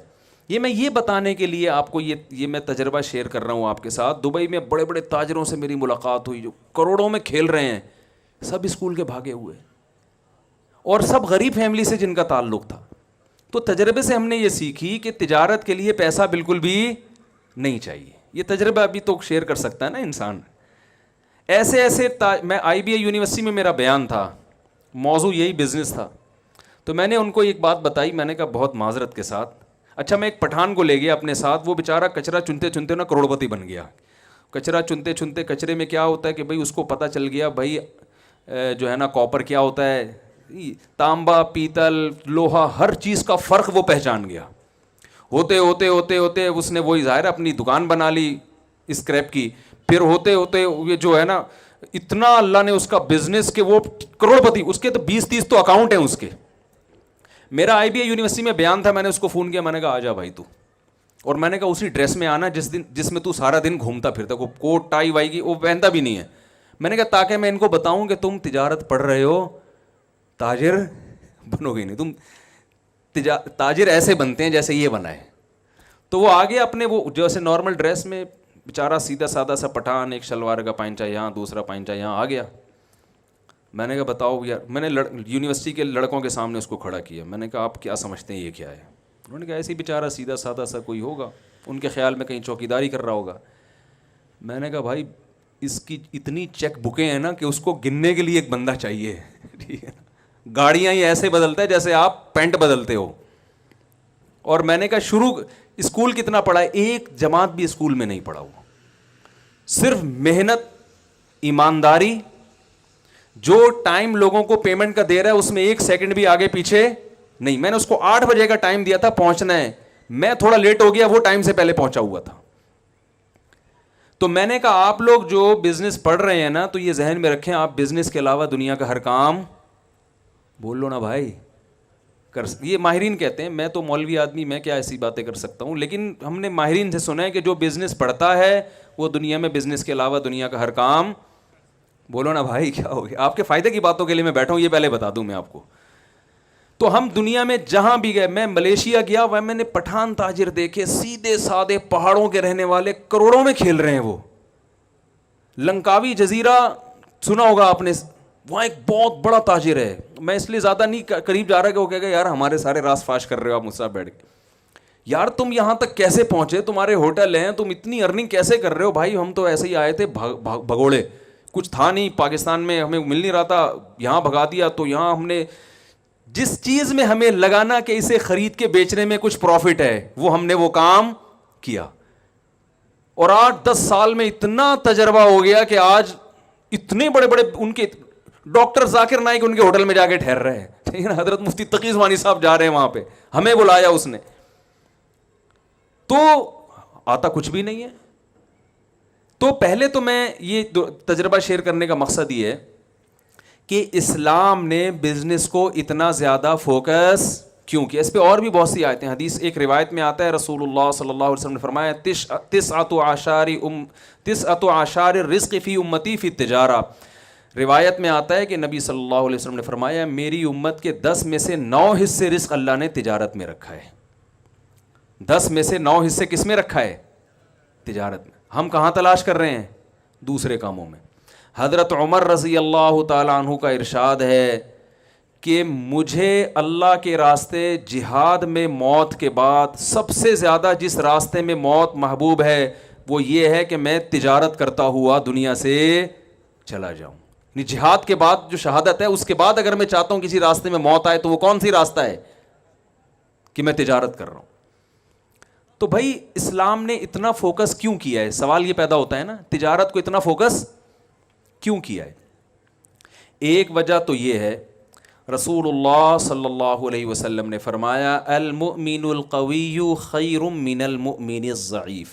میں یہ بتانے کے لیے آپ کو یہ میں تجربہ شیئر کر رہا ہوں آپ کے ساتھ. دبئی میں بڑے بڑے تاجروں سے میری ملاقات ہوئی جو کروڑوں میں کھیل رہے ہیں, سب اسکول کے بھاگے ہوئے اور سب غریب فیملی سے جن کا تعلق تھا. تو تجربے سے ہم نے یہ سیکھی کہ تجارت کے لیے پیسہ بالکل بھی نہیں چاہیے. یہ تجربہ ابھی تو شیئر کر سکتا ہے نا انسان. ایسے میں آئی بی اے یونیورسٹی میں میرا بیان تھا, موضوع یہی بزنس تھا. تو میں نے ان کو ایک بات بتائی, میں نے کہا بہت معذرت کے ساتھ, اچھا میں ایک پٹھان کو لے گیا اپنے ساتھ, وہ بیچارہ کچرا چنتے چنتے نا کروڑپتی بن گیا. کچرا چنتے چنتے, کچرے میں کیا ہوتا ہے کہ بھائی اس کو پتہ چل گیا بھائی جو ہے نا کاپر کیا ہوتا ہے, تانبا, پیتل, لوہا, ہر چیز کا فرق وہ پہچان گیا. ہوتے ہوتے ہوتے ہوتے اس نے وہی ظاہر اپنی دکان بنا لی اسکریپ کی. پھر ہوتے ہوتے یہ جو ہے نا اتنا اللہ نے اس کا بزنس کہ وہ کروڑپتی, اس کے تو 20-30 تو اکاؤنٹ ہیں اس کے. میرا آئی بی اے یونیورسٹی میں بیان تھا, میں نے اس کو فون کیا, میں نے کہا آ جا بھائی تو, اور میں نے کہا اسی ڈریس میں آنا جس میں تو سارا دن گھومتا پھرتا, کو کوٹ ٹائی وائی کی وہ پہنتا بھی نہیں ہے. میں نے کہا تاکہ میں ان کو بتاؤں کہ تم تجارت پڑھ رہے ہو, تاجر بنو گے نہیں. تم تاجر ایسے بنتے ہیں جیسے یہ بنا ہے. تو وہ آگے اپنے وہ جیسے نارمل ڈریس میں بیچارہ سیدھا سادہ سا پٹھان, ایک شلوار کا پائنچا یہاں, دوسرا پائنچا یہاں, آ گیا. میں نے کہا بتاؤ یار, میں نے یونیورسٹی کے لڑکوں کے سامنے اس کو کھڑا کیا. میں نے کہا آپ کیا سمجھتے ہیں یہ کیا ہے؟ انہوں نے کہا ایسے بیچارہ سیدھا سادہ سا کوئی ہوگا, ان کے خیال میں کہیں چوکیداری کر رہا ہوگا. میں نے کہا بھائی اس کی اتنی چیک بکیں ہیں نا کہ اس کو گننے کے لیے ایک بندہ چاہیے, ٹھیک ہے, گاڑیاں ہی ایسے بدلتا ہے جیسے آپ پینٹ بدلتے ہو. اور میں نے کہا شروع اسکول کتنا پڑھا ہے, ایک جماعت بھی اسکول میں نہیں پڑھا ہوا, صرف محنت, ایمانداری, جو ٹائم لوگوں کو پیمنٹ کا دے رہا ہے اس میں 1 سیکنڈ بھی آگے پیچھے نہیں. میں نے اس کو 8 بجے کا ٹائم دیا تھا پہنچنا ہے, میں تھوڑا لیٹ ہو گیا, وہ ٹائم سے پہلے پہنچا ہوا تھا. تو میں نے کہا آپ لوگ جو بزنس پڑھ رہے ہیں نا, تو یہ ذہن میں رکھیں آپ بزنس کے علاوہ دنیا کا ہر کام, بول لو نا بھائی, یہ ماہرین کہتے ہیں, میں تو مولوی آدمی, میں کیا ایسی باتیں کر سکتا ہوں, لیکن ہم نے ماہرین سے سنا ہے کہ جو بزنس پڑھتا ہے وہ دنیا میں بزنس کے علاوہ دنیا کا ہر کام, بولو نا بھائی کیا ہو گیا. آپ کے فائدے کی باتوں کے لیے میں بیٹھا ہوں, یہ پہلے بتا دوں میں آپ کو. تو ہم دنیا میں جہاں بھی گئے, میں ملیشیا گیا, وہ میں نے پٹھان تاجر دیکھے, سیدھے سادے پہاڑوں کے رہنے والے, کروڑوں میں کھیل رہے ہیں. وہ لنکاوی جزیرہ سنا ہوگا آپ نے, وہاں ایک بہت بڑا تاجر ہے. میں اس لیے زیادہ نہیں قریب جا رہا کہ وہ کہے گا یار ہمارے سارے راز فاش کر رہے ہو آپ مجھ سے بیٹھ کے. یار تم یہاں تک کیسے پہنچے, تمہارے ہوٹل ہیں, تم اتنی ارننگ کیسے کر رہے ہو. بھائی ہم تو ایسے ہی آئے تھے بھگوڑے, کچھ تھا نہیں, پاکستان میں ہمیں مل نہیں رہا تھا, یہاں بھگا دیا, تو یہاں ہم نے جس چیز میں ہمیں لگانا کہ اسے خرید کے بیچنے میں کچھ پروفٹ ہے, وہ ہم نے وہ کام کیا. اور 8-10 سال میں اتنا تجربہ ہو گیا کہ آج اتنے بڑے بڑے ان کے ڈاکٹر ذاکر نائک ان کے ہوٹل میں جا کے ٹھہر رہے ہیں, ٹھیک ہے نا. حضرت مفتی تقی عثمانی صاحب جا رہے ہیں وہاں پہ, ہمیں بلایا اس نے. تو آتا کچھ بھی نہیں ہے. تو پہلے تو میں یہ تجربہ شیئر کرنے کا مقصد یہ ہے کہ اسلام نے بزنس کو اتنا زیادہ فوکس کیوں کیا. اس پہ اور بھی بہت سی آیتیں ہیں. حدیث ایک روایت میں آتا ہے, رسول اللہ صلی اللہ علیہ وسلم نے فرمایا تسعۃ اعشار الرزق فی امتی فی التجارہ. روایت میں آتا ہے کہ نبی صلی اللہ علیہ وسلم نے فرمایا میری امت کے 10 میں سے 9 حصے رزق اللہ نے تجارت میں رکھا ہے. 10 میں سے 9 حصے کس میں رکھا ہے؟ تجارت میں. ہم کہاں تلاش کر رہے ہیں؟ دوسرے کاموں میں. حضرت عمر رضی اللہ تعالی عنہ کا ارشاد ہے کہ مجھے اللہ کے راستے جہاد میں موت کے بعد سب سے زیادہ جس راستے میں موت محبوب ہے وہ یہ ہے کہ میں تجارت کرتا ہوا دنیا سے چلا جاؤں. یعنی جہاد کے بعد جو شہادت ہے اس کے بعد اگر میں چاہتا ہوں کسی راستے میں موت آئے تو وہ کون سی راستہ ہے؟ کہ میں تجارت کر رہا ہوں. تو بھائی اسلام نے اتنا فوکس کیوں کیا ہے؟ سوال یہ پیدا ہوتا ہے نا, تجارت کو اتنا فوکس کیوں کیا ہے؟ ایک وجہ تو یہ ہے, رسول اللہ صلی اللہ علیہ وسلم نے فرمایا المؤمن القوی خیر من المؤمن الضعیف.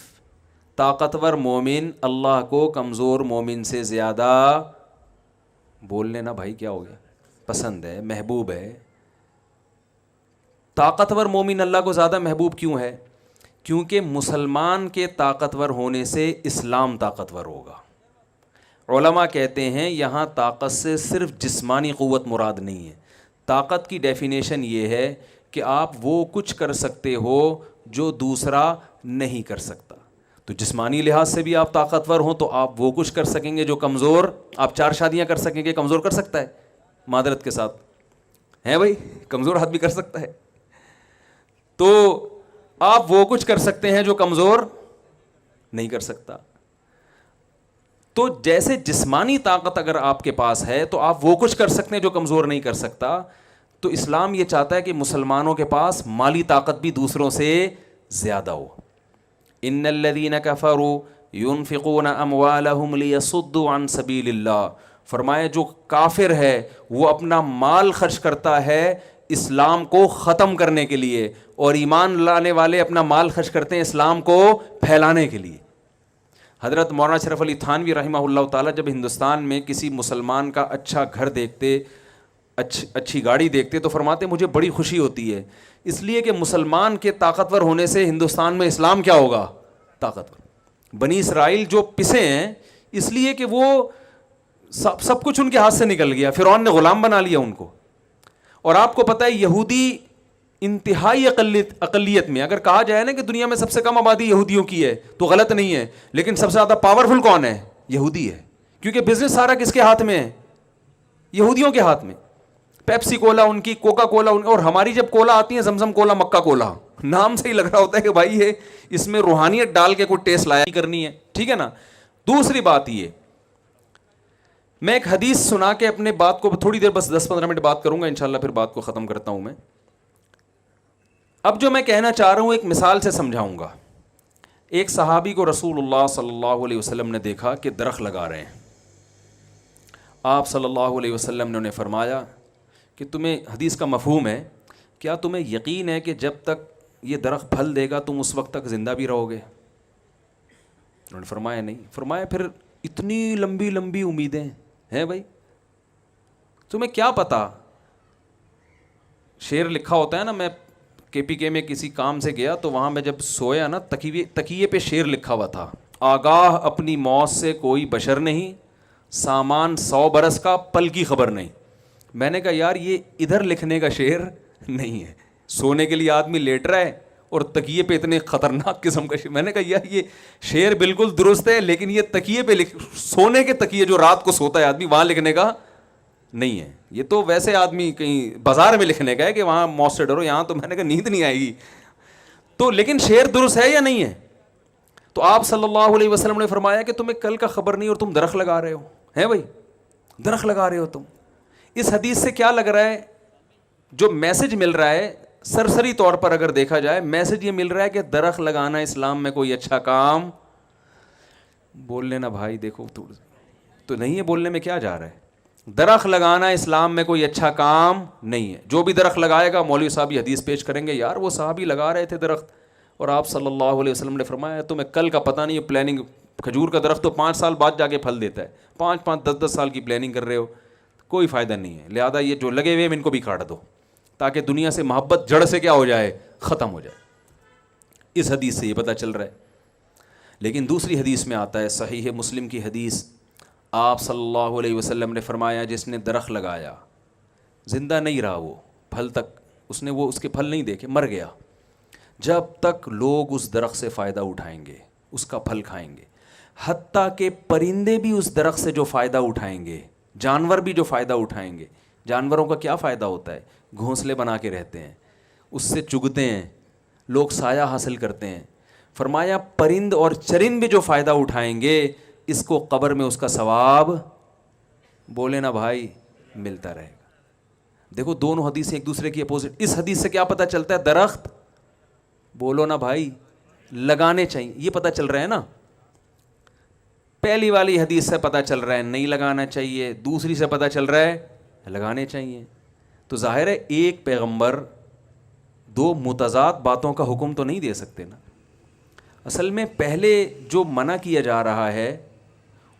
طاقتور مومن اللہ کو کمزور مومن سے زیادہ, بول لینا بھائی کیا ہو گیا, پسند ہے, محبوب ہے. طاقتور مومن اللہ کو زیادہ محبوب کیوں ہے؟ کیونکہ مسلمان کے طاقتور ہونے سے اسلام طاقتور ہوگا. علماء کہتے ہیں یہاں طاقت سے صرف جسمانی قوت مراد نہیں ہے. طاقت کی ڈیفینیشن یہ ہے کہ آپ وہ کچھ کر سکتے ہو جو دوسرا نہیں کر سکتا. تو جسمانی لحاظ سے بھی آپ طاقتور ہوں تو آپ وہ کچھ کر سکیں گے جو کمزور, آپ 4 شادیاں کر سکیں گے, کمزور کر سکتا ہے معذرت کے ساتھ, ہے بھائی, کمزور آدمی کر سکتا ہے. تو آپ وہ کچھ کر سکتے ہیں جو کمزور نہیں کر سکتا. تو جیسے جسمانی طاقت اگر آپ کے پاس ہے تو آپ وہ کچھ کر سکتے ہیں جو کمزور نہیں کر سکتا. تو اسلام یہ چاہتا ہے کہ مسلمانوں کے پاس مالی طاقت بھی دوسروں سے زیادہ ہو. ان الذین کفروا ينفقون اموالهم ليصدوا عن سبیل اللہ. فرمایا جو کافر ہے وہ اپنا مال خرچ کرتا ہے اسلام کو ختم کرنے کے لیے, اور ایمان لانے والے اپنا مال خرچ کرتے ہیں اسلام کو پھیلانے کے لیے. حضرت مولانا اشرف علی تھانوی رحمہ اللہ تعالیٰ جب ہندوستان میں کسی مسلمان کا اچھا گھر دیکھتے, اچھی گاڑی دیکھتے تو فرماتے مجھے بڑی خوشی ہوتی ہے, اس لیے کہ مسلمان کے طاقتور ہونے سے ہندوستان میں اسلام کیا ہوگا؟ طاقتور. بنی اسرائیل جو پسے ہیں اس لیے کہ وہ سب کچھ ان کے ہاتھ سے نکل گیا, فرعون نے غلام بنا لیا ان کو. اور آپ کو پتہ ہے یہودی انتہائی اقلیت میں, اگر کہا جائے نا کہ دنیا میں سب سے کم آبادی یہودیوں کی ہے تو غلط نہیں ہے, لیکن سب سے زیادہ پاورفل کون ہے؟ یہودی ہے. کیونکہ بزنس سارا کس کے ہاتھ میں ہے؟ یہودیوں کے ہاتھ میں. پیپسی کولا ان کی, کوکا کولا ان, اور ہماری جب کولا آتی ہے زمزم کولا, مکہ کولا, نام سے ہی لگ رہا ہوتا ہے کہ بھائی یہ اس میں روحانیت ڈال کے کوئی ٹیسٹ لایا کرنی ہے, ٹھیک ہے نا. دوسری بات یہ, میں ایک حدیث سنا کے اپنے بات کو تھوڑی دیر بس 10-15 منٹ بات کروں گا انشاءاللہ, پھر بات کو ختم کرتا ہوں میں. اب جو میں کہنا چاہ رہا ہوں ایک مثال سے سمجھاؤں گا. ایک صحابی کو رسول اللہ صلی اللہ علیہ وسلم نے دیکھا کہ درخت لگا رہے ہیں. آپ صلی اللہ علیہ وسلم نے انہیں فرمایا کہ تمہیں, حدیث کا مفہوم ہے, کیا تمہیں یقین ہے کہ جب تک یہ درخت پھل دے گا تم اس وقت تک زندہ بھی رہو گے؟ انہوں نے فرمایا نہیں. فرمایا پھر اتنی لمبی لمبی امیدیں ہیں بھائی, تمہیں کیا پتا. شعر لکھا ہوتا ہے نا, میں KPK میں کسی کام سے گیا تو وہاں میں جب سویا نا, تکیے پہ شعر لکھا ہوا تھا, آگاہ اپنی موت سے کوئی بشر نہیں, سامان 100 برس کا پل کی خبر نہیں. میں نے کہا یار یہ ادھر لکھنے کا شعر نہیں ہے, سونے کے لیے آدمی لیٹ رہا ہے اور تکیے پہ اتنے خطرناک قسم کا شعر. میں نے کہا یار یہ شعر بالکل درست ہے لیکن یہ تکیے پہ سونے کے تکیے جو رات کو سوتا ہے آدمی, وہاں لکھنے کا نہیں ہے. یہ تو ویسے آدمی کہیں بازار میں لکھنے کا ہے کہ وہاں موت سے ڈرو, یہاں تو میں نے کہا نیند نہیں آئے گی. تو لیکن شعر درست ہے یا نہیں ہے؟ تو آپ صلی اللہ علیہ وسلم نے فرمایا کہ تمہیں کل کا خبر نہیں اور تم درخت لگا رہے ہو, ہیں بھائی درخت لگا رہے ہو تم. اس حدیث سے کیا لگ رہا ہے, جو میسج مل رہا ہے سرسری طور پر اگر دیکھا جائے, میسج یہ مل رہا ہے کہ درخت لگانا اسلام میں کوئی اچھا کام. بول لینا بھائی دیکھو تو نہیں ہے, بولنے میں کیا جا رہا ہے. درخت لگانا اسلام میں کوئی اچھا کام نہیں ہے. جو بھی درخت لگائے گا, مولوی صاحب یہ حدیث پیش کریں گے, یار وہ صحابی لگا رہے تھے درخت اور آپ صلی اللہ علیہ وسلم نے فرمایا تمہیں کل کا پتہ نہیں, پلاننگ, کھجور کا درخت تو 5 سال بعد جا کے پھل دیتا ہے, 5-5 10-10 سال کی پلاننگ کر رہے ہو, کوئی فائدہ نہیں ہے. لہذا یہ جو لگے ہوئے ہیں ان کو بھی کاٹ دو تاکہ دنیا سے محبت جڑ سے کیا ہو جائے, ختم ہو جائے. اس حدیث سے یہ پتہ چل رہا ہے. لیکن دوسری حدیث میں آتا ہے, صحیح مسلم کی حدیث, آپ صلی اللہ علیہ وسلم نے فرمایا جس نے درخت لگایا, زندہ نہیں رہا وہ پھل تک, اس کے پھل نہیں دیکھے, مر گیا, جب تک لوگ اس درخت سے فائدہ اٹھائیں گے اس کا پھل کھائیں گے, حتیٰ کہ پرندے بھی اس درخت سے جو فائدہ اٹھائیں گے, جانور بھی جو فائدہ اٹھائیں گے. جانوروں کا کیا فائدہ ہوتا ہے, گھونسلے بنا کے رہتے ہیں, اس سے چگتے ہیں, لوگ سایہ حاصل کرتے ہیں. فرمایا پرند اور چرند بھی جو فائدہ اٹھائیں گے اس کو قبر میں اس کا ثواب, بولے نا بھائی, ملتا رہے گا. دیکھو دونوں حدیثیں ایک دوسرے کی اپوزٹ. اس حدیث سے کیا پتہ چلتا ہے, درخت بولو نا بھائی لگانے چاہیے, یہ پتہ چل رہا ہے نا. پہلی والی حدیث سے پتہ چل رہا ہے نہیں لگانا چاہیے, دوسری سے پتہ چل رہا ہے لگانے چاہیے. تو ظاہر ہے ایک پیغمبر 2 متضاد باتوں کا حکم تو نہیں دے سکتے نا. اصل میں پہلے جو منع کیا جا رہا ہے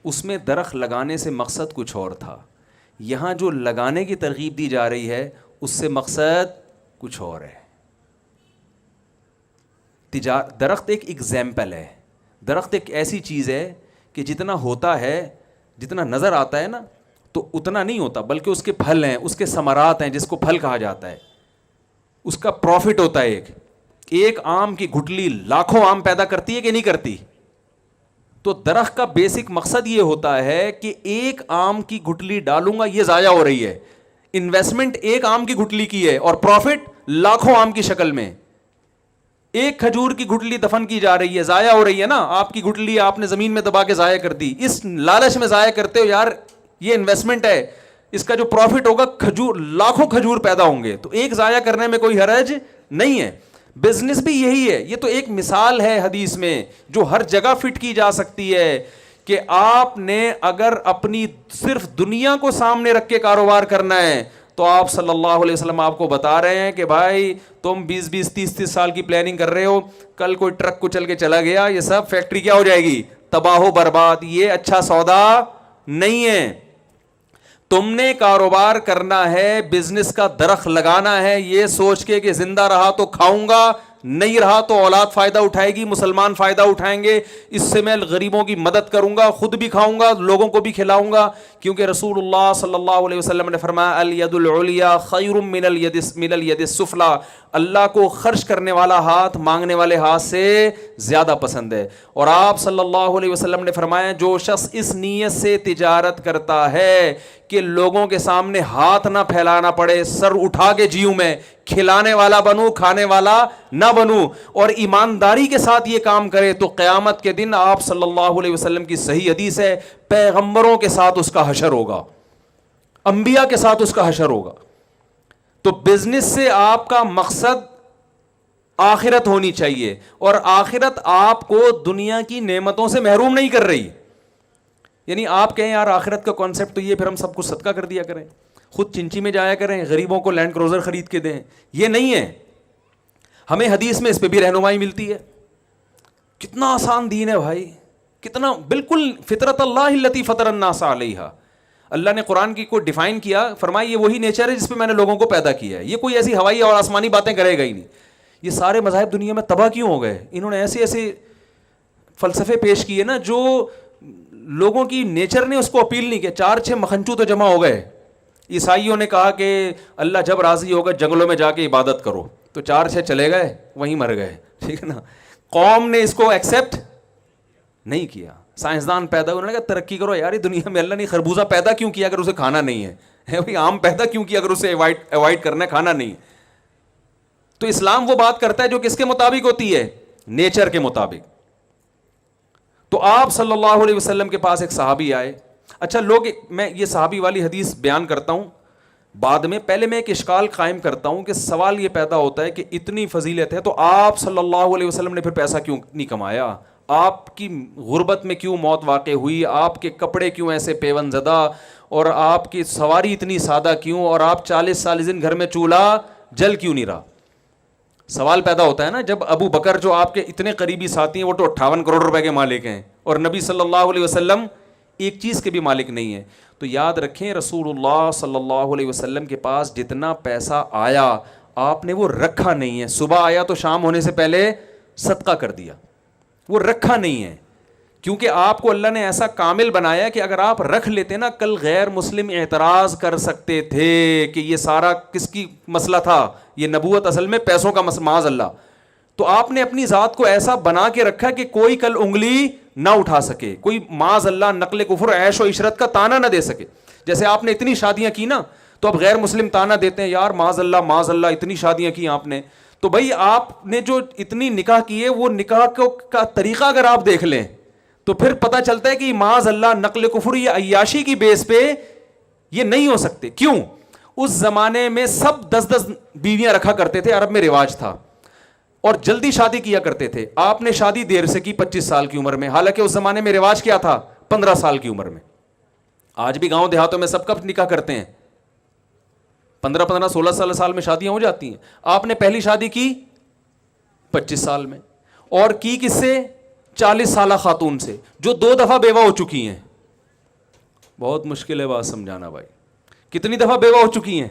اس میں درخت لگانے سے مقصد کچھ اور تھا, یہاں جو لگانے کی ترغیب دی جا رہی ہے اس سے مقصد کچھ اور ہے. درخت ایک ایگزامپل ہے, درخت ایک ایسی چیز ہے کہ جتنا ہوتا ہے, جتنا نظر آتا ہے نا تو اتنا نہیں ہوتا, بلکہ اس کے پھل ہیں, اس کے ثمرات ہیں جس کو پھل کہا جاتا ہے, اس کا پروفٹ ہوتا ہے. ایک آم کی گٹلی لاکھوں آم پیدا کرتی ہے کہ نہیں کرتی؟ تو درخت کا بیسک مقصد یہ ہوتا ہے کہ ایک آم کی گٹلی ڈالوں گا یہ ضائع ہو رہی ہے, انویسٹمنٹ ایک آم کی گٹلی کی ہے اور پروفٹ لاکھوں آم کی شکل میں. ایک کھجور کی گٹلی دفن کی جا رہی ہے, ضائع ہو رہی ہے نا, آپ کی گٹلی آپ نے زمین میں دبا کے ضائع کر دی, اس لالچ میں ضائع کرتے ہو یار یہ انویسٹمنٹ ہے, اس کا جو پروفٹ ہوگا کھجور, لاکھوں کھجور پیدا ہوں گے, تو ایک ضائع کرنے میں کوئی حرج نہیں ہے. بزنس بھی یہی ہے. یہ تو ایک مثال ہے حدیث میں جو ہر جگہ فٹ کی جا سکتی ہے کہ آپ نے اگر اپنی صرف دنیا کو سامنے رکھ کے کاروبار کرنا ہے تو آپ صلی اللہ علیہ وسلم آپ کو بتا رہے ہیں کہ بھائی تم 20-20 30-30 سال کی پلاننگ کر رہے ہو, کل کوئی ٹرک کچل کے چلا گیا, یہ سب فیکٹری کیا ہو جائے گی, تباہ و برباد. یہ اچھا سودا نہیں ہے. تم نے کاروبار کرنا ہے, بزنس کا درخت لگانا ہے یہ سوچ کے کہ زندہ رہا تو کھاؤں گا, نہیں رہا تو اولاد فائدہ اٹھائے گی, مسلمان فائدہ اٹھائیں گے, اس سے میں غریبوں کی مدد کروں گا, خود بھی کھاؤں گا, لوگوں کو بھی کھلاؤں گا. کیونکہ رسول اللہ صلی اللہ علیہ وسلم نے فرمایا الید العلیٰ خیر من الید السفلی, اللہ کو خرچ کرنے والا ہاتھ مانگنے والے ہاتھ سے زیادہ پسند ہے. اور آپ صلی اللہ علیہ وسلم نے فرمایا جو شخص اس نیت سے تجارت کرتا ہے کہ لوگوں کے سامنے ہاتھ نہ پھیلانا پڑے, سر اٹھا کے جیوں میں, کھلانے والا بنوں, کھانے والا نہ بنوں, اور ایمانداری کے ساتھ یہ کام کرے تو قیامت کے دن آپ صلی اللہ علیہ وسلم کی صحیح حدیث ہے, پیغمبروں کے ساتھ اس کا حشر ہوگا, انبیاء کے ساتھ اس کا حشر ہوگا. تو بزنس سے آپ کا مقصد آخرت ہونی چاہیے, اور آخرت آپ کو دنیا کی نعمتوں سے محروم نہیں کر رہی. یعنی آپ کہیں یار آخرت کا کانسیپٹ تو یہ, پھر ہم سب کچھ صدقہ کر دیا کریں, خود چنچی میں جایا کریں, غریبوں کو لینڈ کروزر خرید کے دیں, یہ نہیں ہے. ہمیں حدیث میں اس پہ بھی رہنمائی ملتی ہے. کتنا آسان دین ہے بھائی, کتنا بالکل فطرت اللہ التی فطر الناس علیہا. اللہ نے قرآن کی کو ڈیفائن کیا, فرمایا یہ وہی نیچر ہے جس پہ میں نے لوگوں کو پیدا کیا ہے. یہ کوئی ایسی ہوائی اور آسمانی باتیں کرے گا ہی نہیں. یہ سارے مذاہب دنیا میں تباہ کیوں ہو گئے؟ انہوں نے ایسے ایسے فلسفے پیش کیے نا جو لوگوں کی نیچر نے اس کو اپیل نہیں کیا. 4-6 مکھنچو تو جمع ہو گئے. عیسائیوں نے کہا کہ اللہ جب راضی ہوگا جنگلوں میں جا کے عبادت کرو, تو 4-6 چلے گئے, وہیں مر گئے, ٹھیک ہے نا. قوم نے اس کو ایکسیپٹ نہیں کیا. سائنسدان پیدا ہوئے, انہوں نے کہا ترقی کرو یار, دنیا میں اللہ نے خربوزہ پیدا کیوں کیا اگر اسے کھانا نہیں ہے بھائی, آم پیدا کیوں کیا اگر اسے اوائڈ کرنا ہے, کھانا نہیں. تو اسلام وہ بات کرتا ہے جو کس کے مطابق ہوتی ہے؟ نیچر کے مطابق. تو آپ صلی اللہ علیہ وسلم کے پاس ایک صحابی آئے. اچھا لوگ, میں یہ صحابی والی حدیث بیان کرتا ہوں بعد میں, پہلے میں ایک اشکال قائم کرتا ہوں کہ سوال یہ پیدا ہوتا ہے کہ اتنی فضیلت ہے تو آپ صلی اللہ علیہ وسلم نے پھر پیسہ کیوں نہیں کمایا؟ آپ کی غربت میں کیوں موت واقع ہوئی؟ آپ کے کپڑے کیوں ایسے پیون زدہ؟ اور آپ کی سواری اتنی سادہ کیوں؟ اور آپ 40 دن گھر میں چولہا جل کیوں نہیں رہا؟ سوال پیدا ہوتا ہے نا. جب ابو بکر جو آپ کے اتنے قریبی ساتھی ہیں, وہ تو 58 کروڑ روپے کے مالک ہیں, اور نبی صلی اللہ علیہ وسلم ایک چیز کے بھی مالک نہیں ہے. تو یاد رکھیں رسول اللہ صلی اللہ علیہ وسلم کے پاس جتنا پیسہ آیا آپ نے وہ رکھا نہیں ہے. صبح آیا تو شام ہونے سے پہلے صدقہ کر دیا, وہ رکھا نہیں ہے. کیونکہ آپ کو اللہ نے ایسا کامل بنایا کہ اگر آپ رکھ لیتے نا, کل غیر مسلم اعتراض کر سکتے تھے کہ یہ سارا کس کی مسئلہ تھا, یہ نبوت اصل میں پیسوں کا معاذ اللہ. تو آپ نے اپنی ذات کو ایسا بنا کے رکھا کہ کوئی کل انگلی نہ اٹھا سکے, کوئی معاذ اللہ نقل کفر عیش و عشرت کا تانا نہ دے سکے. جیسے آپ نے اتنی شادیاں کی نا, تو اب غیر مسلم تانا دیتے ہیں یار معاذ اللہ اتنی شادیاں کی آپ نے. تو بھائی آپ نے جو اتنی نکاح کیے, وہ نکاح کا طریقہ اگر آپ دیکھ لیں تو پھر پتہ چلتا ہے کہ معاذ اللہ نقل کفر یا عیاشی کی بیس پہ یہ نہیں ہو سکتے. کیوں؟ اس زمانے میں سب 10 بیویاں رکھا کرتے تھے, عرب میں رواج تھا, اور جلدی شادی کیا کرتے تھے. آپ نے شادی دیر سے کی 25 سال کی عمر میں, حالانکہ اس زمانے میں رواج کیا تھا؟ 15 سال کی عمر میں. آج بھی گاؤں دیہاتوں میں سب کب نکاح کرتے ہیں؟ 15 16 سال میں شادیاں ہو جاتی ہیں. آپ نے پہلی شادی کی 25 سال میں, اور کی کس سے؟ 40 سالہ خاتون سے جو 2 دفعہ بیوہ ہو چکی ہیں. بہت مشکل ہے بات سمجھانا بھائی. کتنی دفعہ بیوہ ہو چکی ہیں؟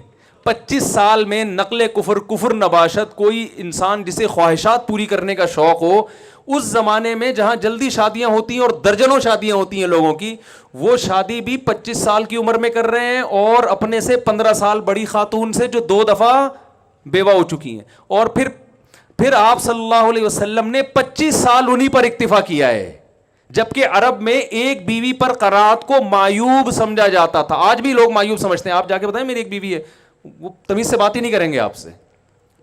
25 سال میں. نقل کفر نباشت. کوئی انسان جسے خواہشات پوری کرنے کا شوق ہو, اس زمانے میں جہاں جلدی شادیاں ہوتی ہیں اور درجنوں شادیاں ہوتی ہیں لوگوں کی, وہ شادی بھی 25 سال کی عمر میں کر رہے ہیں, اور اپنے سے 15 سال بڑی خاتون سے جو 2 دفعہ بیوہ ہو چکی ہیں. اور پھر آپ صلی اللہ علیہ وسلم نے 25 سال انہی پر اکتفا کیا ہے, جبکہ عرب میں ایک بیوی پر قرات کو معیوب سمجھا جاتا تھا. آج بھی لوگ معیوب سمجھتے ہیں. آپ جا کے بتائیں میری ایک بیوی ہے, وہ تمیز سے بات ہی نہیں کریں گے آپ سے.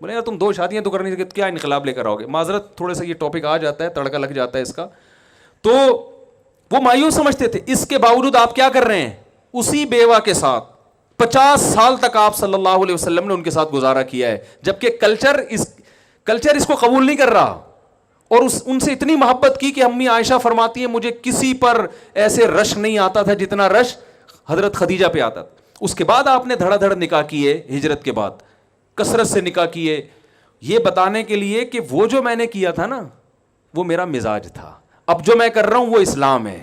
بولے یار تم 2 شادیاں تو کرنی تھی, کیا انقلاب لے کر آؤ گے؟ معذرت تھوڑے سے یہ ٹاپک آ جاتا ہے, تڑکا لگ جاتا ہے اس کا. تو وہ مایوب سمجھتے تھے. اس کے باوجود آپ کیا کر رہے ہیں؟ اسی بیوہ کے ساتھ 50 سال تک آپ صلی اللہ علیہ وسلم نے ان کے ساتھ گزارا کیا ہے, جبکہ کلچر اس کو قبول نہیں کر رہا. اور ان سے اتنی محبت کی کہ امی عائشہ فرماتی ہیں مجھے کسی پر ایسے رش نہیں آتا تھا جتنا رش حضرت خدیجہ پہ آتا تھا. اس کے بعد آپ نے دھڑا دھڑ نکاح کیے, ہجرت کے بعد کثرت سے نکاح کیے, یہ بتانے کے لیے کہ وہ جو میں نے کیا تھا نا وہ میرا مزاج تھا, اب جو میں کر رہا ہوں وہ اسلام ہے.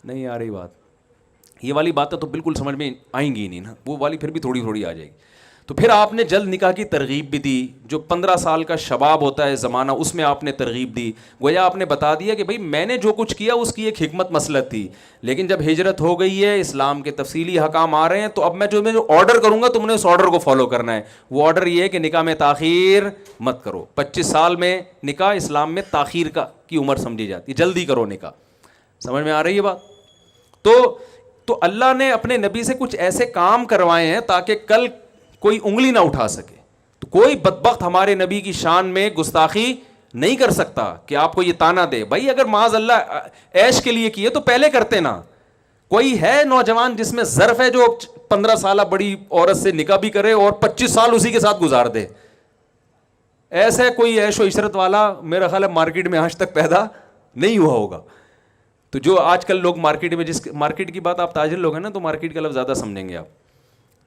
نہیں آ رہی بات؟ یہ والی باتیں تو بالکل سمجھ میں آئیں گی نہیں نا, وہ والی پھر بھی تھوڑی آ جائے گی. تو پھر آپ نے جلد نکاح کی ترغیب بھی دی. جو 15 سال کا شباب ہوتا ہے زمانہ, اس میں آپ نے ترغیب دی. گویا آپ نے بتا دیا کہ بھائی میں نے جو کچھ کیا اس کی ایک حکمت مسلک تھی, لیکن جب ہجرت ہو گئی ہے, اسلام کے تفصیلی حکام آ رہے ہیں, تو اب میں جو آرڈر کروں گا تم نے اس آرڈر کو فالو کرنا ہے. وہ آرڈر یہ ہے کہ نکاح میں تاخیر مت کرو. 25 سال میں نکاح اسلام میں تاخیر کی عمر سمجھی جاتی ہے, جلدی کرو نکاح. سمجھ میں آ رہی ہے بات؟ تو اللہ نے اپنے نبی سے کچھ ایسے کام کروائے ہیں تاکہ کل کوئی انگلی نہ اٹھا سکے. کوئی بدبخت ہمارے نبی کی شان میں گستاخی نہیں کر سکتا کہ آپ کو یہ تانا دے بھائی اگر معاذ اللہ عیش کے لیے کیے تو پہلے کرتے نا. کوئی ہے نوجوان جس میں ظرف ہے جو 15 سالہ بڑی عورت سے نکاح بھی کرے اور 25 سال اسی کے ساتھ گزار دے؟ ایسے کوئی عیش و عشرت والا میرا خیال ہے مارکیٹ میں آج تک پیدا نہیں ہوا ہوگا. تو جو آج کل لوگ مارکیٹ میں، جس مارکیٹ کی بات آپ تاجر لوگ ہیں نا تو مارکیٹ کا لفظ زیادہ سمجھیں گے آپ.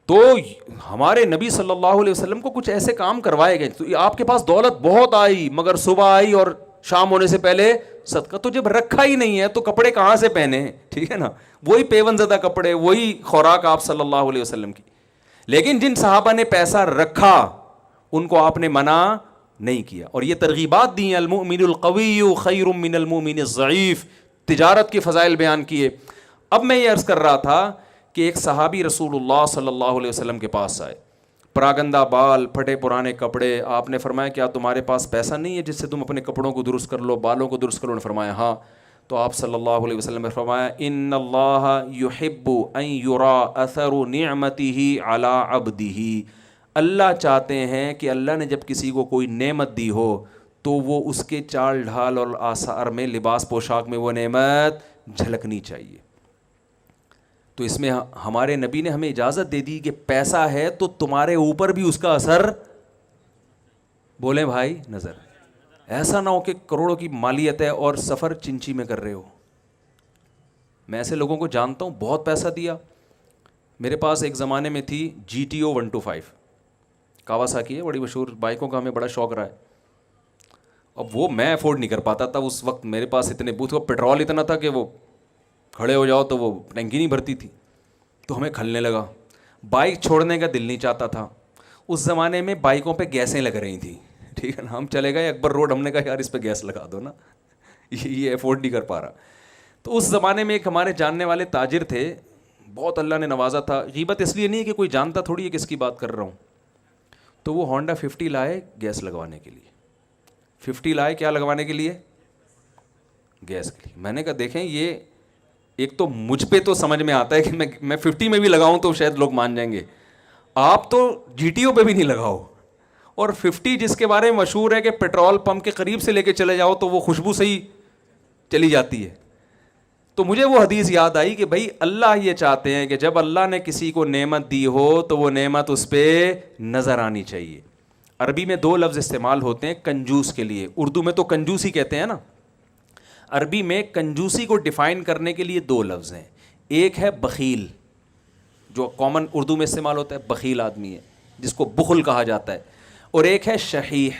تو ہمارے نبی صلی اللہ علیہ وسلم کو کچھ ایسے کام کروائے گئے. تو آپ کے پاس دولت بہت آئی مگر صبح آئی اور شام ہونے سے پہلے صدقہ. تو جب رکھا ہی نہیں ہے تو کپڑے کہاں سے پہنے ہیں؟ ٹھیک ہے نا، وہی پیون زدہ کپڑے، وہی خوراک آپ صلی اللہ علیہ وسلم کی. لیکن جن صحابہ نے پیسہ رکھا ان کو آپ نے منع نہیں کیا. اور یہ ترغیبات دی ہیں، المؤمن القوی خیر من المؤمن الضعیف، تجارت کے فضائل بیان کیے. اب میں یہ عرض کر رہا تھا کہ ایک صحابی رسول اللہ صلی اللہ علیہ وسلم کے پاس آئے، پراگندہ بال، پھٹے پرانے کپڑے. آپ نے فرمایا کیا تمہارے پاس پیسہ نہیں ہے جس سے تم اپنے کپڑوں کو درست کر لو، بالوں کو درست کرو؟ نے فرمایا ہاں. تو آپ صلی اللہ علیہ وسلم نے فرمایا ان اللہ یحب ان یرا اثر نعمتہ علی عبدہ، اللہ چاہتے ہیں کہ اللہ نے جب کسی کو کوئی نعمت دی ہو تو وہ اس کے چال ڈھال اور آثار میں، لباس پوشاک میں وہ نعمت جھلکنی چاہیے. تو اس میں ہمارے نبی نے ہمیں اجازت دے دی کہ پیسہ ہے تو تمہارے اوپر بھی اس کا اثر، بولیں بھائی، نظر. ایسا نہ ہو کہ کروڑوں کی مالیت ہے اور سفر چنچی میں کر رہے ہو. میں ایسے لوگوں کو جانتا ہوں، بہت پیسہ دیا. میرے پاس ایک زمانے میں تھی GTO 125 کاواساکی ہے، بڑی مشہور بائکوں کا ہمیں بڑا شوق رہا ہے. اب وہ میں افورڈ نہیں کر پاتا تھا اس وقت، میرے پاس اتنے بوتھ کا پیٹرول اتنا تھا کہ وہ کھڑے ہو جاؤ تو وہ ٹینکی نہیں بھرتی تھی. تو ہمیں کھلنے لگا، بائک چھوڑنے کا دل نہیں چاہتا تھا. اس زمانے میں بائکوں پہ گیسیں لگ رہی تھیں، ٹھیک ہے نا. ہم چلے گئے اکبر روڈ، ہم نے کہا یار اس پہ گیس لگا دو نا، یہ افورڈ نہیں کر پا رہا. تو اس زمانے میں ایک ہمارے جاننے والے تاجر تھے، بہت اللہ نے نوازا تھا. غیبت اس لیے نہیں ہے کہ کوئی جانتا تھوڑی ہے کس کی بات کر رہا ہوں. تو وہ ہونڈا 50 لائے گیس لگوانے کے لیے. 50 لائے کیا لگوانے کے لیے؟ گیس کے لیے. میں نے کہا دیکھیں یہ ایک تو مجھ پہ تو سمجھ میں آتا ہے کہ میں 50 میں بھی لگاؤں تو شاید لوگ مان جائیں گے، آپ تو GTO پہ بھی نہیں لگاؤ. اور 50 جس کے بارے میں مشہور ہے کہ پیٹرول پمپ کے قریب سے لے کے چلے جاؤ تو وہ خوشبو سے ہی چلی جاتی ہے. تو مجھے وہ حدیث یاد آئی کہ بھائی اللہ یہ چاہتے ہیں کہ جب اللہ نے کسی کو نعمت دی ہو تو وہ نعمت اس پہ نظر آنی چاہیے. عربی میں 2 لفظ استعمال ہوتے ہیں کنجوس کے لیے، اردو میں تو کنجوسی کہتے ہیں نا. عربی میں کنجوسی کو ڈیفائن کرنے کے لیے 2 لفظ ہیں. ایک ہے بخیل، جو کامن اردو میں استعمال ہوتا ہے، بخیل آدمی ہے جس کو بخل کہا جاتا ہے. اور ایک ہے شحیح،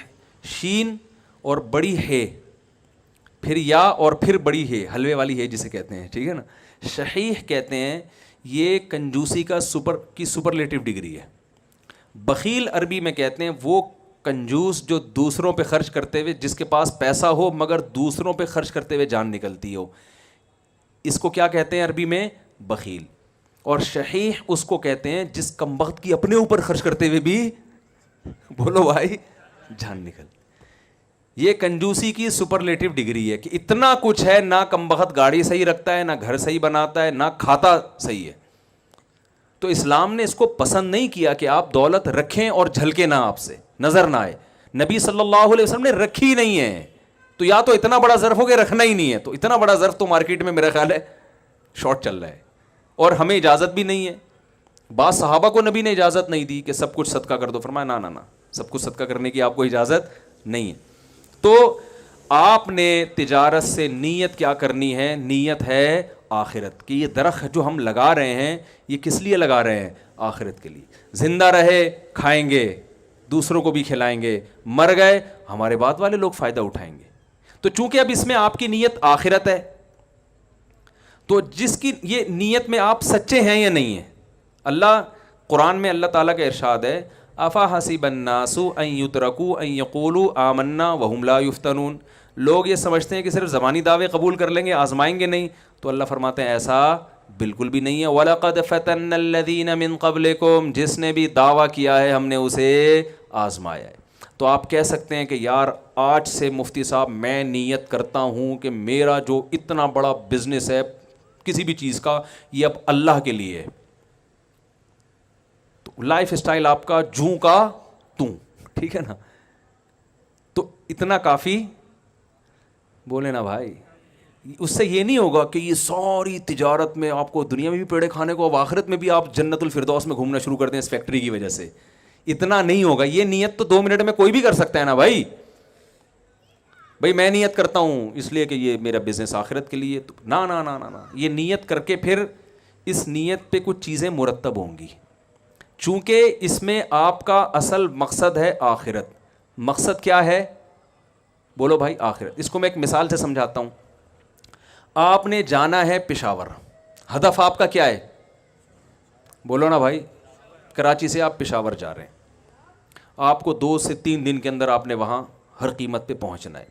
شین اور بڑی ہے، پھر یا اور پھر بڑی ہے، حلوے والی ہے جسے کہتے ہیں، ٹھیک ہے نا. شحیح کہتے ہیں یہ کنجوسی کا سپرلیٹو ڈگری ہے. بخیل عربی میں کہتے ہیں وہ کنجوس جو دوسروں پہ خرچ کرتے ہوئے، جس کے پاس پیسہ ہو مگر دوسروں پہ خرچ کرتے ہوئے جان نکلتی ہو، اس کو کیا کہتے ہیں عربی میں؟ بخیل. اور شحیح اس کو کہتے ہیں جس کمبخت کی اپنے اوپر خرچ کرتے ہوئے بھی، بولو بھائی، جان نکل. یہ کنجوسی کی سپرلیٹو ڈگری ہے کہ اتنا کچھ ہے، نہ کمبخت گاڑی صحیح رکھتا ہے، نہ گھر صحیح بناتا ہے، نہ کھاتا صحیح ہے. تو اسلام نے اس کو پسند نہیں کیا کہ آپ دولت رکھیں اور جھلکے نہ، آپ سے نظر نہ آئے. نبی صلی اللہ علیہ وسلم نے رکھی نہیں ہے. تو یا تو اتنا بڑا ظرف ہو کہ رکھنا ہی نہیں ہے، تو اتنا بڑا ظرف تو مارکیٹ میں میرا خیال ہے شارٹ چل رہا ہے، اور ہمیں اجازت بھی نہیں ہے. بعض صحابہ کو نبی نے اجازت نہیں دی کہ سب کچھ صدقہ کر دو، فرمایا نہ نہ نہ، سب کچھ صدقہ کرنے کی آپ کو اجازت نہیں ہے. تو آپ نے تجارت سے نیت کیا کرنی ہے؟ نیت ہے آخرت، کہ یہ درخت جو ہم لگا رہے ہیں یہ کس لیے لگا رہے ہیں؟ آخرت کے لیے. زندہ رہے کھائیں گے، دوسروں کو بھی کھلائیں گے، مر گئے ہمارے بعد والے لوگ فائدہ اٹھائیں گے. تو چونکہ اب اس میں آپ کی نیت آخرت ہے، تو جس کی یہ نیت میں آپ سچے ہیں یا نہیں ہیں. اللہ قرآن میں اللہ تعالیٰ کا ارشاد ہے افا حسب الناس ان یترکوا ان یقولوا آمنا وہم لا یفتنون. لوگ یہ سمجھتے ہیں کہ صرف زبانی دعوے قبول کر لیں گے، آزمائیں گے نہیں. تو اللہ فرماتے ہیں ایسا بالکل بھی نہیں ہے. وَلَقَدْ فَتَنَّا الَّذِينَ مِن قَبْلِكُمْ، جس نے بھی دعویٰ کیا ہے ہم نے اسے آزمایا ہے. تو آپ کہہ سکتے ہیں کہ یار آج سے مفتی صاحب میں نیت کرتا ہوں کہ میرا جو اتنا بڑا بزنس ہے کسی بھی چیز کا، یہ اب اللہ کے لیے ہے. تو لائف اسٹائل آپ کا جوں کا توں، ٹھیک ہے نا. تو اتنا کافی, بولے نا بھائی. اس سے یہ نہیں ہوگا کہ یہ ساری تجارت میں آپ کو دنیا میں بھی پیڑے کھانے کو, اب آخرت میں بھی آپ جنت الفردوس میں گھومنا شروع کر دیں اس فیکٹری کی وجہ سے. اتنا نہیں ہوگا. یہ نیت تو 2 منٹ میں کوئی بھی کر سکتا ہے نا بھائی. بھائی میں نیت کرتا ہوں اس لیے کہ یہ میرا بزنس آخرت کے لیے, نہ نہ نہ نہ, یہ نیت کر کے پھر اس نیت پہ کچھ چیزیں مرتب ہوں گی. چونکہ اس میں آپ کا اصل مقصد ہے آخرت. مقصد کیا ہے بولو بھائی؟ آخرت. اس کو میں ایک مثال سے سمجھاتا ہوں. آپ نے جانا ہے پشاور, ہدف آپ کا کیا ہے؟ بولو نا بھائی. کراچی سے آپ پشاور جا رہے ہیں, آپ کو 2 سے 3 دن کے اندر آپ نے وہاں ہر قیمت پہ پہنچنا ہے.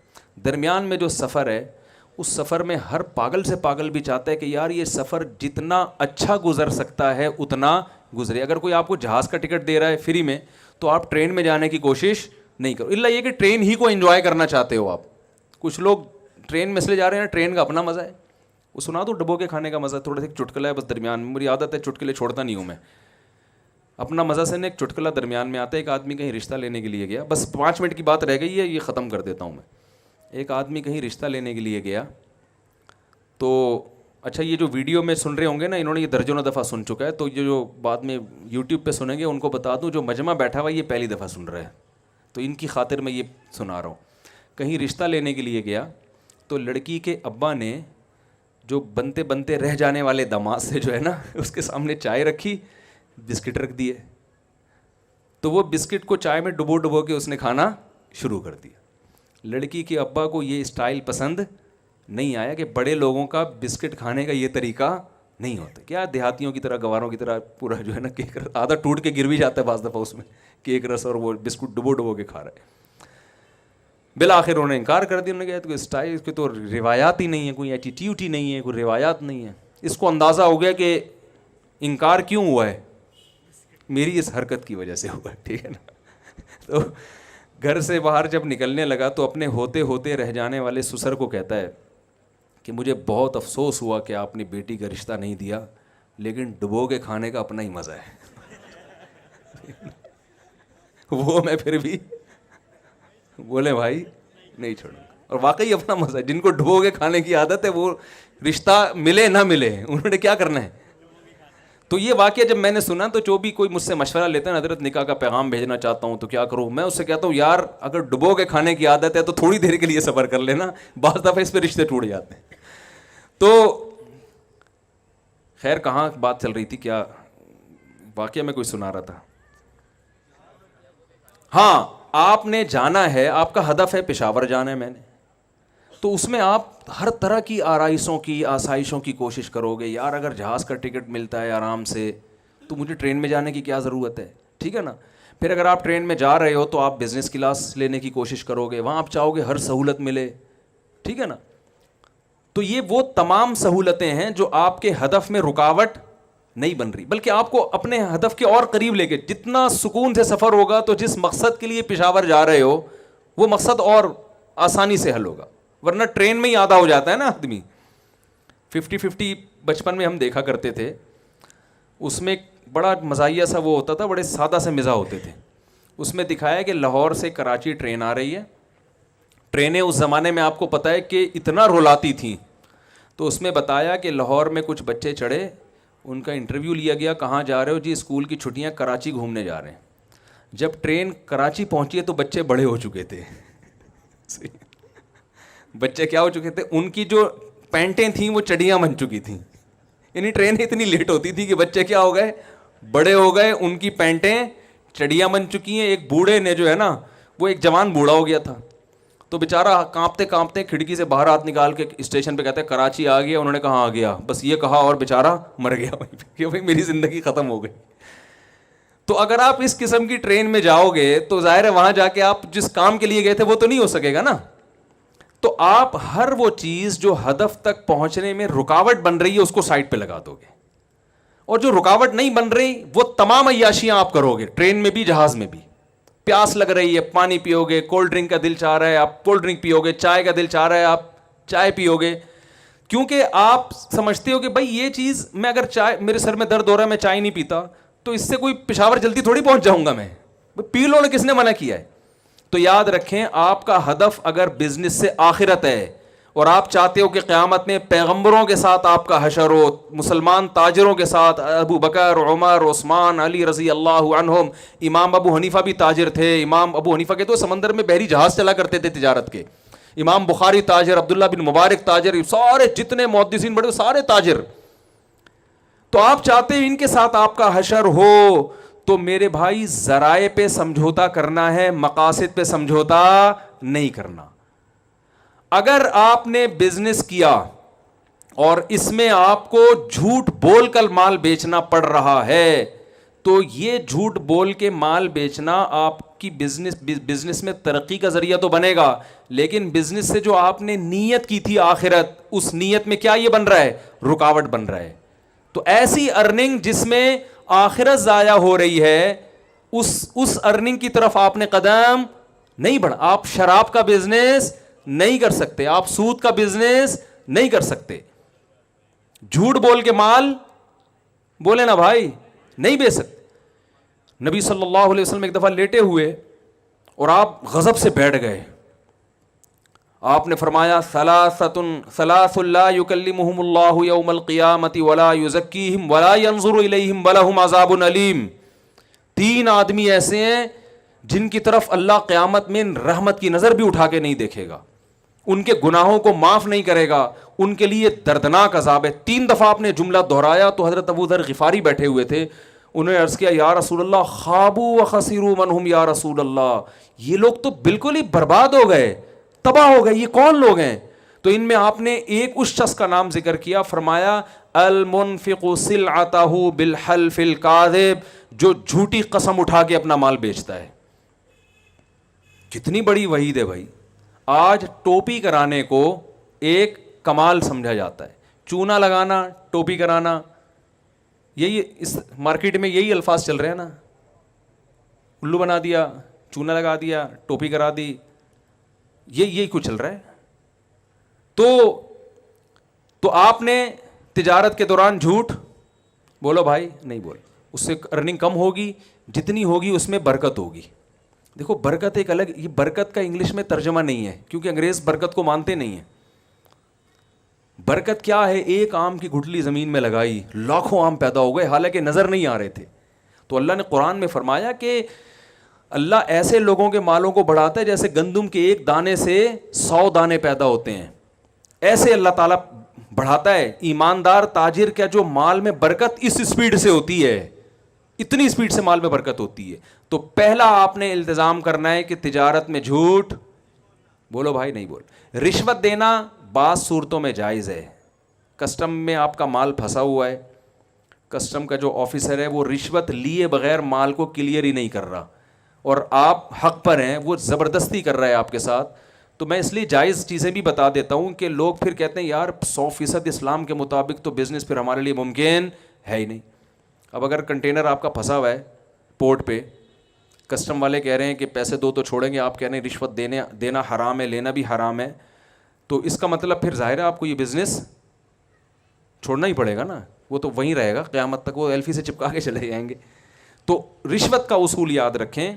درمیان میں جو سفر ہے اس سفر میں ہر پاگل سے پاگل بھی چاہتا ہے کہ یار یہ سفر جتنا اچھا گزر سکتا ہے اتنا گزرے. اگر کوئی آپ کو جہاز کا ٹکٹ دے رہا ہے فری میں تو آپ ٹرین میں جانے کی کوشش نہیں کرو, الا یہ کہ ٹرین ہی کو انجوائے کرنا چاہتے ہو آپ. کچھ لوگ ٹرین میں اس لیے جا رہے ہیں, ٹرین کا اپنا مزہ ہے. وہ سنا دو ڈبو کے کھانے کا مزہ, تھوڑا سا چٹکلا ہے بس درمیان میں. میری عادت ہے چٹکلے چھوڑتا نہیں ہوں میں. اپنا مزہ سے نے ایک چٹکلا درمیان میں آتا ہے. ایک آدمی کہیں رشتہ لینے کے لیے گیا, بس 5 منٹ کی بات رہ گئی ہے, یہ ختم کر دیتا ہوں میں. ایک آدمی کہیں رشتہ لینے کے لیے گیا تو اچھا یہ جو ویڈیو میں سن رہے ہوں گے نا, انہوں نے یہ درجنوں دفعہ سن چکا ہے, تو یہ جو بعد میں یوٹیوب پہ سنیں گے ان کو بتا دوں جو مجمع بیٹھا ہوا یہ پہلی دفعہ سن رہا ہے, تو ان کی خاطر میں یہ سنا رہا ہوں. کہیں رشتہ لینے کے لیے گیا تو لڑکی کے ابا نے جو بنتے بنتے رہ جانے والے داماد سے جو ہے نا اس کے سامنے چائے رکھی, بسکٹ رکھ دیے, تو وہ بسکٹ کو چائے میں ڈبو ڈبو کے اس نے کھانا شروع کر دیا. لڑکی کے ابا کو یہ اسٹائل پسند نہیں آیا کہ بڑے لوگوں کا بسکٹ کھانے کا یہ طریقہ نہیں ہوتا. کیا دیہاتیوں کی طرح گواروں کی طرح پورا جو ہے نا کیک رس, آدھا ٹوٹ کے گر بھی جاتا ہے بعض دفعہ اس میں کیک رس, اور وہ بسکٹ ڈبو ڈبو کے کھا رہا ہے. بالآخر انہوں نے انکار کر دیا. انہوں نے کہا تو اسٹائل اس کی تو روایات ہی نہیں ہے, کوئی ایٹیٹیوڈ ہی نہیں ہے, کوئی روایات نہیں ہے. اس کو اندازہ ہو گیا کہ انکار کیوں ہوا ہے, میری اس حرکت کی وجہ سے ہوا ہے. ٹھیک ہے نا. تو گھر سے باہر جب نکلنے لگا تو اپنے ہوتے ہوتے رہ جانے والے سسر کو کہتا ہے کہ مجھے بہت افسوس ہوا کہ آپ نے بیٹی کا رشتہ نہیں دیا, لیکن ڈبو کے کھانے کا اپنا ہی مزہ ہے. وہ میں پھر بھی بولے بھائی نہیں چھوڑوں گا. اور واقعی اپنا مزہ ہے. جن کو ڈبو کے کھانے کی عادت ہے وہ رشتہ ملے نہ ملے انہوں نے کیا کرنا ہے. تو یہ واقعہ جب میں نے سنا تو جو بھی کوئی مجھ سے مشورہ لیتا ہے, حضرت نکاح کا پیغام بھیجنا چاہتا ہوں تو کیا کروں, میں اس سے کہتا ہوں یار اگر ڈبو کے کھانے کی عادت ہے تو تھوڑی دیر کے لیے صبر کر لینا, بعض دفعہ اس پہ رشتے ٹوٹ جاتے ہیں. تو خیر کہاں بات چل رہی تھی, کیا واقعہ میں کوئی سنا رہا تھا. ہاں آپ نے جانا ہے, آپ کا ہدف ہے پشاور جانا ہے میں نے, تو اس میں آپ ہر طرح کی آرائشوں کی آسائشوں کی کوشش کرو گے. یار اگر جہاز کا ٹکٹ ملتا ہے آرام سے تو مجھے ٹرین میں جانے کی کیا ضرورت ہے. ٹھیک ہے نا. پھر اگر آپ ٹرین میں جا رہے ہو تو آپ بزنس کلاس لینے کی کوشش کرو گے, وہاں آپ چاہو گے ہر سہولت ملے. ٹھیک ہے نا. تو یہ وہ تمام سہولتیں ہیں جو آپ کے ہدف میں رکاوٹ نہیں بن رہی, بلکہ آپ کو اپنے ہدف کے اور قریب لے کے, جتنا سکون سے سفر ہوگا تو جس مقصد کے لیے پشاور جا رہے ہو وہ مقصد اور آسانی سے حل ہوگا. ورنہ ٹرین میں ہی آدھا ہو جاتا ہے نا آدمی. 50-50 بچپن میں ہم دیکھا کرتے تھے, اس میں بڑا مزاحیہ سا وہ ہوتا تھا, بڑے سادہ سے مزاح ہوتے تھے. اس میں دکھایا کہ لاہور سے کراچی ٹرین آ رہی ہے. ٹرینیں اس زمانے میں آپ کو پتہ ہے کہ اتنا رلاتی تھیں, تو اس میں بتایا کہ لاہور میں کچھ بچے چڑھے, ان کا انٹرویو لیا گیا, کہاں جا رہے ہو جی, اسکول کی چھٹیاں کراچی گھومنے جا رہے ہیں. جب ٹرین کراچی پہنچی ہے تو بچے بڑے ہو چکے تھے. بچے کیا ہو چکے تھے, ان کی جو پینٹیں تھیں وہ چڑیاں بن چکی تھیں. یعنی ٹرین اتنی لیٹ ہوتی تھی کہ بچے کیا ہو گئے, بڑے ہو گئے, ان کی پینٹیں چڑیاں بن چکی ہیں. ایک بوڑھے نے جو ہے نا وہ ایک جوان بوڑھا ہو گیا تھا, تو بیچارہ کانپتے کانپتے کھڑکی سے باہر ہاتھ نکال کے اسٹیشن پہ کہتے ہیں کراچی آ گیا. انہوں نے کہا آ گیا, بس یہ کہا اور بیچارہ مر گیا کہ بھائی میری زندگی ختم ہو گئی. تو اگر آپ اس قسم کی ٹرین میں جاؤ گے تو ظاہر ہے وہاں جا کے آپ جس کام کے لیے گئے تھے وہ تو نہیں ہو سکے گا نا. تو آپ ہر وہ چیز جو ہدف تک پہنچنے میں رکاوٹ بن رہی ہے اس کو سائڈ پہ لگا دو گے, اور جو رکاوٹ نہیں بن رہی وہ تمام عیاشیاں آپ کرو گے, ٹرین میں بھی جہاز میں بھی. پیاس لگ رہی ہے پانی پیو گے, کولڈ ڈرنک کا دل چاہ رہا ہے آپ کولڈ ڈرنک پیو گے, چائے کا دل چاہ رہا ہے آپ چائے پیو گے, کیونکہ آپ سمجھتے ہو کہ بھائی یہ چیز میں اگر چائے, میرے سر میں درد ہو رہا ہے میں چائے نہیں پیتا تو اس سے کوئی پشاور جلدی تھوڑی پہنچ جاؤں گا میں. پی لو نا, کس نے منع کیا ہے. تو یاد رکھیں آپ کا ہدف اگر بزنس سے آخرت ہے اور آپ چاہتے ہو کہ قیامت میں پیغمبروں کے ساتھ آپ کا حشر ہو, مسلمان تاجروں کے ساتھ, ابو بکر, عمر, عثمان, علی رضی اللہ عنہم, امام ابو حنیفہ بھی تاجر تھے, امام ابو حنیفہ کے تو سمندر میں بحری جہاز چلا کرتے تھے تجارت کے, امام بخاری تاجر, عبداللہ بن مبارک تاجر, سارے جتنے محدثین بڑے سارے تاجر. تو آپ چاہتے ہیں ان کے ساتھ آپ کا حشر ہو, تو میرے بھائی ذرائع پہ سمجھوتا کرنا ہے, مقاصد پہ سمجھوتا نہیں کرنا. اگر آپ نے بزنس کیا اور اس میں آپ کو جھوٹ بول کر مال بیچنا پڑ رہا ہے, تو یہ جھوٹ بول کے مال بیچنا آپ کی بزنس میں ترقی کا ذریعہ تو بنے گا, لیکن بزنس سے جو آپ نے نیت کی تھی آخرت, اس نیت میں کیا یہ بن رہا ہے, رکاوٹ بن رہا ہے. تو ایسی ارننگ جس میں آخرت ضائع ہو رہی ہے, اس ارننگ کی طرف آپ نے قدم نہیں بڑھا. آپ شراب کا بزنس نہیں کر سکتے, آپ سود کا بزنس نہیں کر سکتے, جھوٹ بول کے مال بولے نا بھائی نہیں بیچ سکتے. نبی صلی اللہ علیہ وسلم ایک دفعہ لیٹے ہوئے اور آپ غضب سے بیٹھ گئے. آپ نے فرمایا ثلاث لا یکلمہم اللہ یوم القیامۃ ولا یزکیہم ولا ینظر الیہم ولہم عذاب علیم. 3 آدمی ایسے ہیں جن کی طرف اللہ قیامت میں رحمت کی نظر بھی اٹھا کے نہیں دیکھے گا, ان کے گناہوں کو معاف نہیں کرے گا, ان کے لیے دردناک عذاب ہے. 3 دفعہ آپ نے جملہ دہرایا تو حضرت ابو ذر غفاری بیٹھے ہوئے تھے, انہوں نے عرض کیا یا رسول اللہ خابوا وخسروا من هم یا رسول اللہ, یہ لوگ تو بالکل ہی برباد ہو گئے, تباہ ہو گئے, یہ کون لوگ ہیں؟ تو ان میں آپ نے ایک اس شخص کا نام ذکر کیا, فرمایا المنفق سلعتہ بالحلف الکاذب, جو جھوٹی قسم اٹھا کے اپنا مال بیچتا ہے. کتنی بڑی وعید ہے بھائی. آج ٹوپی کرانے کو ایک کمال سمجھا جاتا ہے, چونا لگانا, ٹوپی کرانا, یہی اس مارکیٹ میں یہی الفاظ چل رہے ہیں نا, الو بنا دیا, چونا لگا دیا, ٹوپی کرا دی, یہی کچھ چل رہا ہے. تو آپ نے تجارت کے دوران جھوٹ بولو بھائی نہیں بول, اس سے ارننگ کم ہوگی, جتنی ہوگی اس میں برکت ہوگی. دیکھو برکت ایک الگ, یہ برکت کا انگلش میں ترجمہ نہیں ہے کیونکہ انگریز برکت کو مانتے نہیں ہیں. برکت کیا ہے؟ ایک آم کی گٹھلی زمین میں لگائی, لاکھوں آم پیدا ہو گئے حالانکہ نظر نہیں آ رہے تھے. تو اللہ نے قرآن میں فرمایا کہ اللہ ایسے لوگوں کے مالوں کو بڑھاتا ہے جیسے گندم کے ایک دانے سے 100 دانے پیدا ہوتے ہیں, ایسے اللہ تعالیٰ بڑھاتا ہے. ایماندار تاجر کا جو مال میں برکت اس سپیڈ سے ہوتی ہے, اتنی سپیڈ سے مال میں برکت ہوتی ہے. تو پہلا آپ نے التزام کرنا ہے کہ تجارت میں جھوٹ بولو بھائی نہیں بول. رشوت دینا بعض صورتوں میں جائز ہے. کسٹم میں آپ کا مال پھنسا ہوا ہے, کسٹم کا جو آفیسر ہے وہ رشوت لیے بغیر مال کو کلیئر ہی نہیں کر رہا اور آپ حق پر ہیں, وہ زبردستی کر رہا ہے آپ کے ساتھ. تو میں اس لیے جائز چیزیں بھی بتا دیتا ہوں کہ لوگ پھر کہتے ہیں یار 100% اسلام کے مطابق تو بزنس پھر ہمارے لیے ممکن ہے ہی نہیں. اب اگر کنٹینر آپ کا پھنسا ہوا ہے پورٹ پہ, کسٹم والے کہہ رہے ہیں کہ پیسے دو تو چھوڑیں گے, آپ کہہ رہے ہیں رشوت دینا حرام ہے, لینا بھی حرام ہے, تو اس کا مطلب پھر ظاہر ہے آپ کو یہ بزنس چھوڑنا ہی پڑے گا نا, وہ تو وہیں رہے گا قیامت تک, وہ ایلفی سے چپکا کے چلے جائیں گے. تو رشوت کا اصول یاد رکھیں.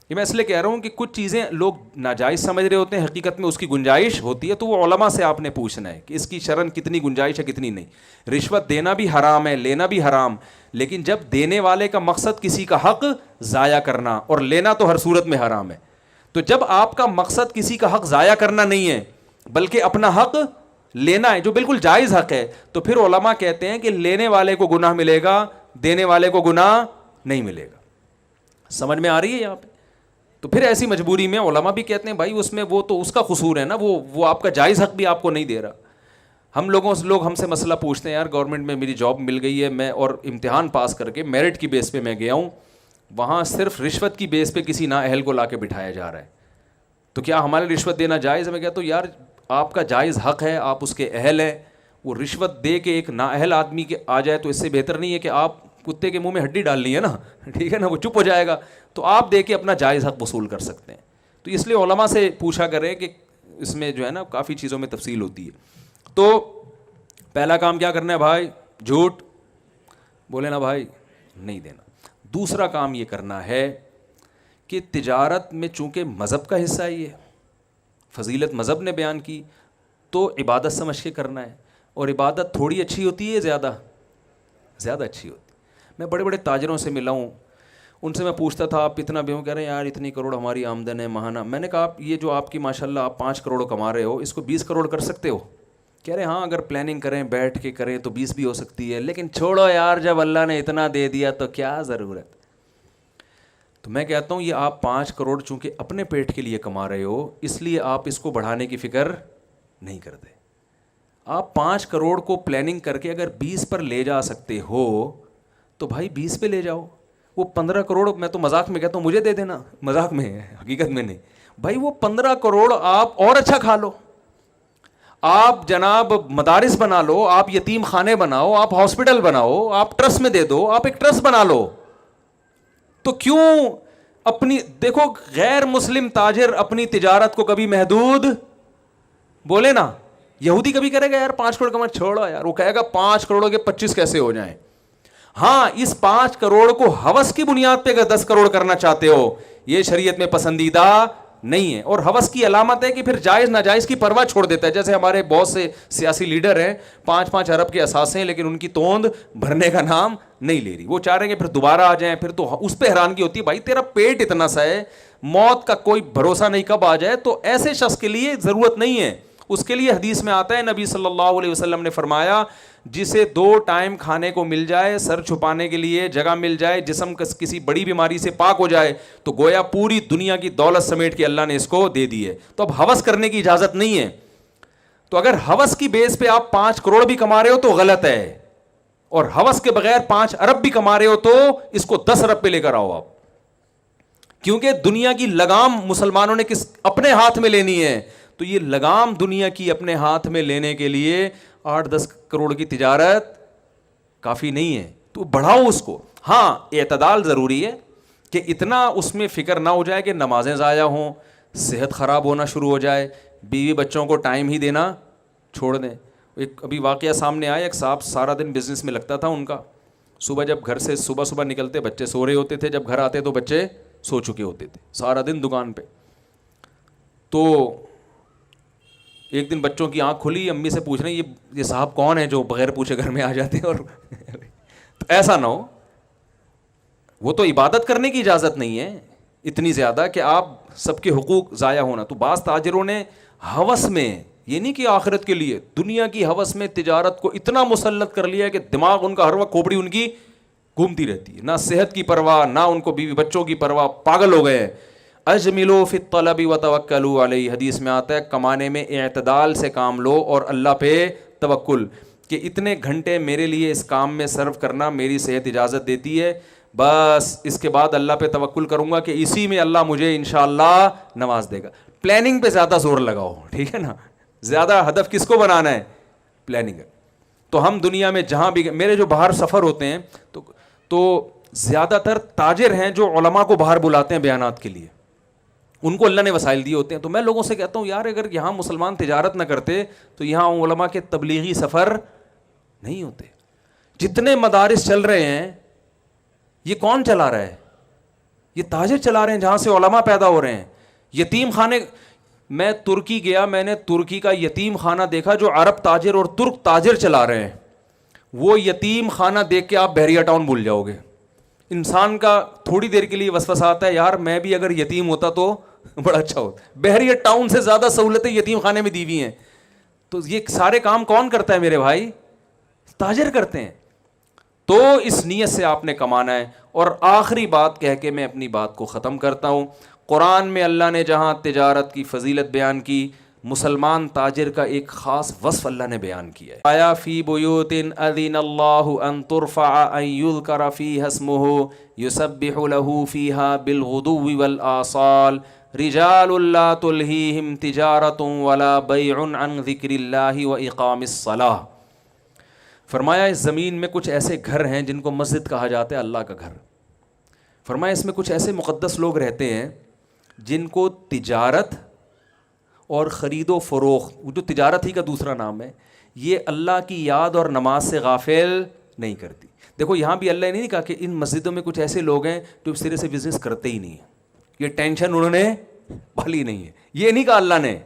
یہ میں اس لیے کہہ رہا ہوں کہ کچھ چیزیں لوگ ناجائز سمجھ رہے ہوتے ہیں, حقیقت میں اس کی گنجائش ہوتی ہے, تو وہ علماء سے آپ نے پوچھنا ہے کہ اس کی شرعاً کتنی گنجائش ہے کتنی نہیں. رشوت دینا بھی حرام ہے, لینا بھی حرام, لیکن جب دینے والے کا مقصد کسی کا حق ضائع کرنا, اور لینا تو ہر صورت میں حرام ہے, تو جب آپ کا مقصد کسی کا حق ضائع کرنا نہیں ہے بلکہ اپنا حق لینا ہے جو بالکل جائز حق ہے, تو پھر علماء کہتے ہیں کہ لینے والے کو گناہ ملے گا, دینے والے کو گناہ نہیں ملے گا. سمجھ میں آ رہی ہے یہاں پہ؟ تو پھر ایسی مجبوری میں علماء بھی کہتے ہیں بھائی اس میں وہ تو اس کا قصور ہے نا, وہ آپ کا جائز حق بھی آپ کو نہیں دے رہا. لوگ ہم سے مسئلہ پوچھتے ہیں یار گورنمنٹ میں میری جاب مل گئی ہے, میں اور امتحان پاس کر کے میرٹ کی بیس پہ میں گیا ہوں, وہاں صرف رشوت کی بیس پہ کسی نااہل کو لا کے بٹھایا جا رہا ہے, تو کیا ہمارے رشوت دینا جائز ہے؟ میں کہتا ہوں یار آپ کا جائز حق ہے, آپ اس کے اہل ہیں, وہ رشوت دے کے ایک نااہل آدمی کے آ جائے تو اس سے بہتر نہیں ہے کہ آپ کتے کے منہ میں ہڈی ڈالنی ہے نا, ٹھیک ہے نا, وہ چپ ہو جائے گا, تو آپ دے کے اپنا جائز حق وصول کر سکتے ہیں. تو اس لیے علماء سے پوچھا کریں کہ اس میں جو ہے نا کافی چیزوں میں تفصیل ہوتی ہے. تو پہلا کام کیا کرنا ہے بھائی؟ جھوٹ بولے نا بھائی نہیں دینا. دوسرا کام یہ کرنا ہے کہ تجارت میں چونکہ مذہب کا حصہ ہی ہے، فضیلت مذہب نے بیان کی، تو عبادت سمجھ کے کرنا ہے، اور عبادت تھوڑی اچھی ہوتی ہے زیادہ اچھی ہوتی ہے۔ میں بڑے بڑے تاجروں سے ملا ہوں، ان سے میں پوچھتا تھا آپ اتنا بھی ہوں، کہہ رہے ہیں یار اتنی کروڑ ہماری آمدن ہے ماہانہ۔ میں نے کہا آپ یہ جو آپ کی ماشاءاللہ آپ 5 کروڑ کما رہے ہو، اس کو 20 کروڑ کر سکتے ہو؟ کہہ رہے ہاں اگر پلاننگ کریں بیٹھ کے کریں تو 20 بھی ہو سکتی ہے، لیکن چھوڑو یار جب اللہ نے اتنا دے دیا تو کیا ضرورت۔ تو میں کہتا ہوں یہ آپ 5 کروڑ چونکہ اپنے پیٹ کے لیے کما رہے ہو، اس لیے آپ اس کو بڑھانے کی فکر نہیں کرتے۔ آپ 5 کروڑ کو پلاننگ کر کے اگر 20 پر لے جا سکتے ہو تو بھائی 20 پہ لے جاؤ۔ وہ 15 کروڑ میں تو مذاق میں کہتا ہوں مجھے دے دینا، مذاق میں ہے حقیقت میں نہیں بھائی، وہ 15 کروڑ آپ اور اچھا کھا لو، آپ جناب مدارس بنا لو، آپ یتیم خانے بناؤ، آپ ہاسپٹل بناؤ، آپ ٹرسٹ میں دے دو، آپ ایک ٹرسٹ بنا لو۔ تو کیوں اپنی دیکھو غیر مسلم تاجر اپنی تجارت کو کبھی محدود بولے نا، یہودی کبھی کرے گا یار 5 کروڑ کما، چھوڑو یار، وہ کہے گا 5 کروڑ کے 25 کیسے ہو جائیں۔ ہاں اس 5 کروڑ کو ہوس کی بنیاد پہ اگر 10 کروڑ کرنا چاہتے ہو، یہ شریعت میں پسندیدہ نہیں ہے، اور ہوس کی علامت ہے کہ پھر جائز ناجائز کی پرواہ چھوڑ دیتا ہے۔ جیسے ہمارے بہت سے سیاسی لیڈر ہیں 5-5 ارب کے اثاثے ہیں، لیکن ان کی توند بھرنے کا نام نہیں لے رہی، وہ چاہ رہے ہیں کہ پھر دوبارہ آ جائیں، پھر تو اس پہ حیرانگی ہوتی ہے بھائی تیرا پیٹ اتنا سا ہے، موت کا کوئی بھروسہ نہیں کب آ جائے، تو ایسے شخص کے لیے ضرورت نہیں ہے۔ اس کے لیے حدیث میں آتا ہے نبی صلی اللہ علیہ وسلم نے فرمایا جسے 2 ٹائم کھانے کو مل جائے، سر چھپانے کے لیے جگہ مل جائے، جسم کسی بڑی بیماری سے پاک ہو جائے، تو گویا پوری دنیا کی دولت سمیٹ کے اللہ نے اس کو دے دی ہے۔ تو اب ہوس کرنے کی اجازت نہیں ہے۔ تو اگر ہوس کی بیس پہ آپ 5 کروڑ بھی کما رہے ہو تو غلط ہے، اور ہوس کے بغیر 5 ارب بھی کما رہے ہو تو اس کو 10 ارب پہ لے کر آؤ آپ، کیونکہ دنیا کی لگام مسلمانوں نے اپنے ہاتھ میں لینی ہے۔ تو یہ لگام دنیا کی اپنے ہاتھ میں لینے کے لیے 8-10 کروڑ کی تجارت کافی نہیں ہے، تو بڑھاؤ اس کو۔ ہاں اعتدال ضروری ہے کہ اتنا اس میں فکر نہ ہو جائے کہ نمازیں ضائع ہوں، صحت خراب ہونا شروع ہو جائے، بیوی بچوں کو ٹائم ہی دینا چھوڑ دیں۔ ایک ابھی واقعہ سامنے آیا، ایک صاحب سارا دن بزنس میں لگتا تھا ان کا، صبح جب گھر سے صبح نکلتے بچے سو رہے ہوتے تھے، جب گھر آتے تو بچے سو چکے ہوتے تھے، سارا دن دکان پہ۔ تو ایک دن بچوں کی آنکھ کھلی، امی سے پوچھ رہے ہیں یہ صاحب کون ہے جو بغیر پوچھے گھر میں آ جاتے ہیں، اور تو ایسا نہ ہو، وہ تو عبادت کرنے کی اجازت نہیں ہے اتنی زیادہ کہ آپ سب کے حقوق ضائع ہونا۔ تو بعض تاجروں نے ہوس میں، یہ نہیں کہ آخرت کے لیے، دنیا کی ہوس میں تجارت کو اتنا مسلط کر لیا ہے کہ دماغ ان کا ہر وقت کھوپڑی ان کی گھومتی رہتی ہے، نہ صحت کی پرواہ، نہ ان کو بیوی بچوں کی پرواہ، پاگل ہو گئے۔ اجملوا فی الطلب وتوکلوا علیہ، حدیث میں آتا ہے کمانے میں اعتدال سے کام لو اور اللہ پہ توکل، کہ اتنے گھنٹے میرے لیے اس کام میں صرف کرنا میری صحت اجازت دیتی ہے، بس اس کے بعد اللہ پہ توکل کروں گا کہ اسی میں اللہ مجھے انشاءاللہ نواز دے گا۔ پلاننگ پہ زیادہ زور لگاؤ، ٹھیک ہے نا، زیادہ ہدف کس کو بنانا ہے؟ پلاننگ۔ تو ہم دنیا میں جہاں بھی، میرے جو باہر سفر ہوتے ہیں تو زیادہ تر تاجر ہیں جو علماء کو باہر بلاتے ہیں بیانات کے لیے، ان کو اللہ نے وسائل دیے ہوتے ہیں۔ تو میں لوگوں سے کہتا ہوں یار اگر یہاں مسلمان تجارت نہ کرتے تو یہاں علماء کے تبلیغی سفر نہیں ہوتے۔ جتنے مدارس چل رہے ہیں یہ کون چلا رہا ہے؟ یہ تاجر چلا رہے ہیں، جہاں سے علماء پیدا ہو رہے ہیں۔ یتیم خانے، میں ترکی گیا، میں نے ترکی کا یتیم خانہ دیکھا جو عرب تاجر اور ترک تاجر چلا رہے ہیں۔ وہ یتیم خانہ دیکھ کے آپ بحریہ ٹاؤن بھول جاؤ گے۔ انسان کا تھوڑی دیر کے لیے وسوسہ آتا ہے یار میں بھی اگر یتیم ہوتا تو بڑا اچھا ہوتا۔ بحریہ ٹاؤن سے زیادہ سہولتیں یتیم خانے میں دی ہوئی ہیں۔ تو یہ سارے کام کون کرتا ہے میرے بھائی؟ تاجر کرتے ہیں۔ تو اس نیت سے آپ نے کمانا ہے۔ اور آخری بات کہہ کے میں اپنی بات کو ختم کرتا ہوں، قرآن میں اللہ نے جہاں تجارت کی فضیلت بیان کی، مسلمان تاجر کا ایک خاص وصف اللہ نے بیان کیا ہے۔ آیا فی بیوت اذن اللہ ان ترفع ان یذکر فیہا اسمہ یسبح لہ فیہا بالغدو والآصال رجال لا تلہیہم تجارت ولا بیع عن ذکر اللہ واقام الصلاۃ۔ فرمایا اس زمین میں کچھ ایسے گھر ہیں جن کو مسجد کہا جاتا ہے، اللہ کا گھر۔ فرمایا اس میں کچھ ایسے مقدس لوگ رہتے ہیں جن کو تجارت اور خرید و فروخت، جو تجارت ہی کا دوسرا نام ہے، یہ اللہ کی یاد اور نماز سے غافل نہیں کرتی۔ دیکھو یہاں بھی اللہ نے نہیں کہا کہ ان مسجدوں میں کچھ ایسے لوگ ہیں جو سرے سے بزنس کرتے ہی نہیں ہیں، یہ ٹینشن انہوں نے پالی نہیں ہے. یہ نہیں کہا اللہ نے.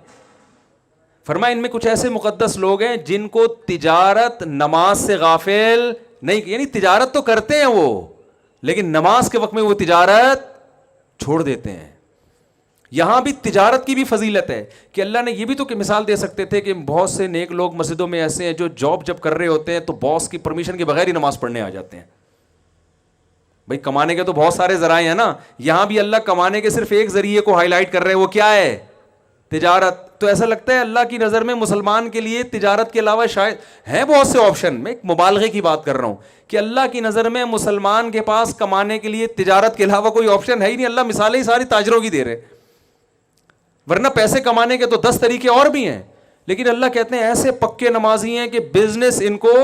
فرمایا ان میں کچھ ایسے مقدس لوگ ہیں جن کو تجارت نماز سے غافل نہیں, یعنی تجارت تو کرتے ہیں وہ, لیکن نماز کے وقت میں وہ تجارت چھوڑ دیتے ہیں. یہاں بھی تجارت کی بھی فضیلت ہے کہ اللہ نے یہ بھی تو کہ مثال دے سکتے تھے کہ بہت سے نیک لوگ مسجدوں میں ایسے ہیں جو جاب جب کر رہے ہوتے ہیں تو باس کی پرمیشن کے بغیر ہی نماز پڑھنے آ جاتے ہیں. بھائی کمانے کے تو بہت سارے ذرائع ہیں نا, یہاں بھی اللہ کمانے کے صرف ایک ذریعے کو ہائی لائٹ کر رہے ہیں, وہ کیا ہے؟ تجارت. تو ایسا لگتا ہے اللہ کی نظر میں مسلمان کے لیے تجارت کے علاوہ شاید ہیں بہت سے آپشن. میں ایک مبالغے کی بات کر رہا ہوں کہ اللہ کی نظر میں مسلمان کے پاس کمانے کے لیے تجارت کے علاوہ کوئی آپشن ہے ہی نہیں. اللہ مثالیں ہی ساری تاجروں کی دے رہے, ورنہ پیسے کمانے کے تو 10 طریقے اور بھی ہیں. لیکن اللہ کہتے ہیں ایسے پکے نمازی ہیں کہ بزنس ان کو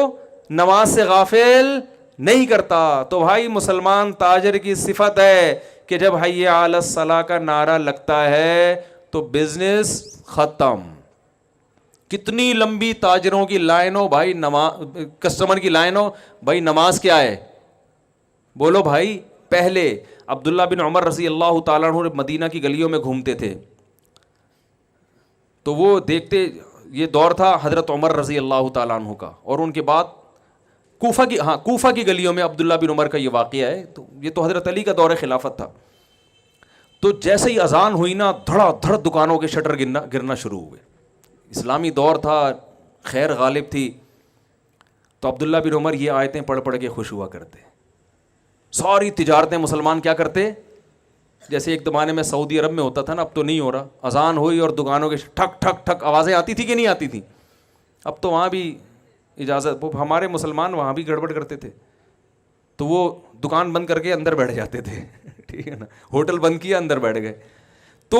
نماز سے غافل نہیں کرتا. تو بھائی مسلمان تاجر کی صفت ہے کہ جب حی علی الصلاۃ کا نعرہ لگتا ہے تو بزنس ختم. کتنی لمبی تاجروں کی لائن ہو بھائی, کسٹمر کی لائن ہو بھائی, نماز کیا ہے بولو بھائی. پہلے عبداللہ بن عمر رضی اللہ تعالیٰ عنہ مدینہ کی گلیوں میں گھومتے تھے تو وہ دیکھتے, یہ دور تھا حضرت عمر رضی اللہ تعالیٰ عنہ کا, اور ان کے بعد کوفہ کی گلیوں میں عبداللہ بن عمر کا یہ واقعہ ہے. تو یہ تو حضرت علی کا دور خلافت تھا. تو جیسے ہی اذان ہوئی نا دھڑا دھڑ دکانوں کے شٹر گرنا شروع ہوئے. اسلامی دور تھا, خیر غالب تھی. تو عبداللہ بن عمر یہ آیتیں پڑھ پڑھ کے خوش ہوا کرتے. ساری تجارتیں مسلمان کیا کرتے, جیسے ایک زمانے میں سعودی عرب میں ہوتا تھا نا, اب تو نہیں ہو رہا. اذان ہوئی اور دکانوں کے ٹھک ٹھک ٹھک آوازیں آتی تھی کہ نہیں آتی تھی؟ اب تو وہاں بھی اجازت, ہمارے مسلمان وہاں بھی گڑبڑ کرتے تھے تو وہ دکان بند کر کے اندر بیٹھ جاتے تھے, ٹھیک ہے نا, ہوٹل بند کیا اندر بیٹھ گئے. تو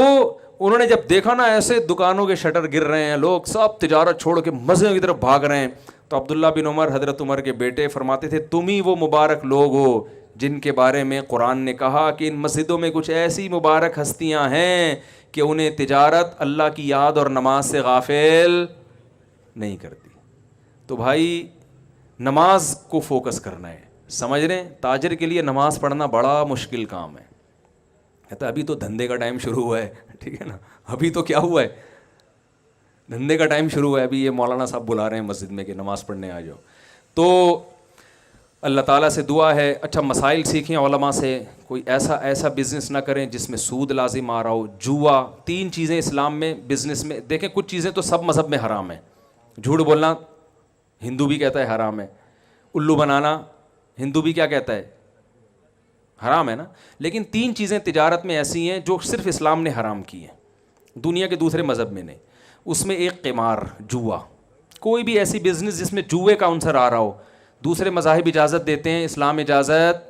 انہوں نے جب دیکھا نا ایسے دکانوں کے شٹر گر رہے ہیں, لوگ سب تجارت چھوڑ کے مسجد کی طرف بھاگ رہے ہیں, تو عبداللہ بن عمر حضرت عمر کے بیٹے فرماتے تھے تم ہی وہ مبارک لوگ ہو جن کے بارے میں قرآن نے کہا کہ ان مسجدوں میں کچھ ایسی مبارک ہستیاں ہیں کہ انہیں تجارت اللہ کی یاد اور نماز سے غافل نہیں کرتی. تو بھائی نماز کو فوکس کرنا ہے, سمجھ رہے ہیں؟ تاجر کے لیے نماز پڑھنا بڑا مشکل کام ہے. کہتا ہے ابھی تو دھندے کا ٹائم شروع ہوا ہے, ٹھیک ہے نا, ابھی تو کیا ہوا ہے, دھندے کا ٹائم شروع ہوا ہے. ابھی یہ مولانا صاحب بلا رہے ہیں مسجد میں کہ نماز پڑھنے آ جاؤ. تو اللہ تعالیٰ سے دعا ہے اچھا مسائل سیکھیں علماء سے, کوئی ایسا بزنس نہ کریں جس میں سود لازم آ رہا ہو, جوا. 3 چیزیں اسلام میں بزنس میں دیکھیں, کچھ چیزیں تو سب مذہب میں حرام ہیں. جھوٹ بولنا ہندو بھی کہتا ہے حرام ہے, الو بنانا ہندو بھی کیا کہتا ہے حرام ہے نا. لیکن 3 چیزیں تجارت میں ایسی ہیں جو صرف اسلام نے حرام کی ہیں, دنیا کے دوسرے مذہب میں نہیں. اس میں ایک قمار, جوا. کوئی بھی ایسی بزنس جس میں جوئے کا عنصر آ رہا ہو, دوسرے مذاہب اجازت دیتے ہیں, اسلام اجازت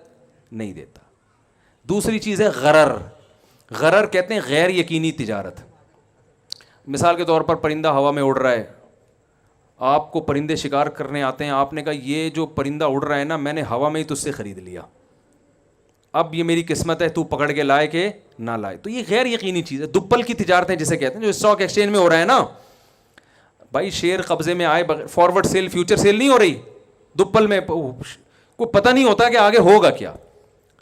نہیں دیتا. دوسری چیز ہے غرر. غرر کہتے ہیں غیر یقینی تجارت. مثال کے طور پر پرندہ ہوا میں اڑ رہا ہے, آپ کو پرندے شکار کرنے آتے ہیں, آپ نے کہا یہ جو پرندہ اڑ رہا ہے نا میں نے ہوا میں ہی تجھ سے خرید لیا, اب یہ میری قسمت ہے, تو پکڑ کے لائے کہ نہ لائے. تو یہ غیر یقینی چیز ہے. دپل کی تجارتیں جسے کہتے ہیں جو اسٹاک ایکسچینج میں ہو رہا ہے نا, بھائی شیئر قبضے میں آئے, فارورڈ سیل فیوچر سیل نہیں ہو رہی دپل میں, کوئی پتہ نہیں ہوتا کہ آگے ہوگا کیا.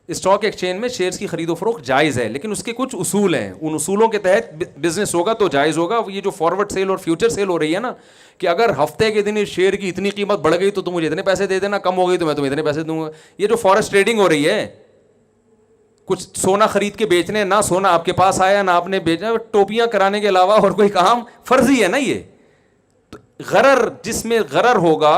اسٹاک ایکسچینج میں شیئرز کی خرید و فروخت جائز ہے, لیکن اس کے کچھ اصول ہیں, ان اصولوں کے تحت بزنس ہوگا تو جائز ہوگا. یہ جو فارورڈ سیل اور فیوچر سیل ہو رہی ہے نا, کہ اگر ہفتے کے دن اس شیئر کی اتنی قیمت بڑھ گئی تو تم مجھے اتنے پیسے دے دینا, کم ہو گئی تو میں تمہیں اتنے پیسے دوں گا. یہ جو فارکس ٹریڈنگ ہو رہی ہے, کچھ سونا خرید کے بیچنے, نہ سونا آپ کے پاس آیا نہ آپ نے بیچا, ٹوپیاں کرانے کے علاوہ اور کوئی کام فرضی ہے نا. یہ تو غرر, جس میں غرر ہوگا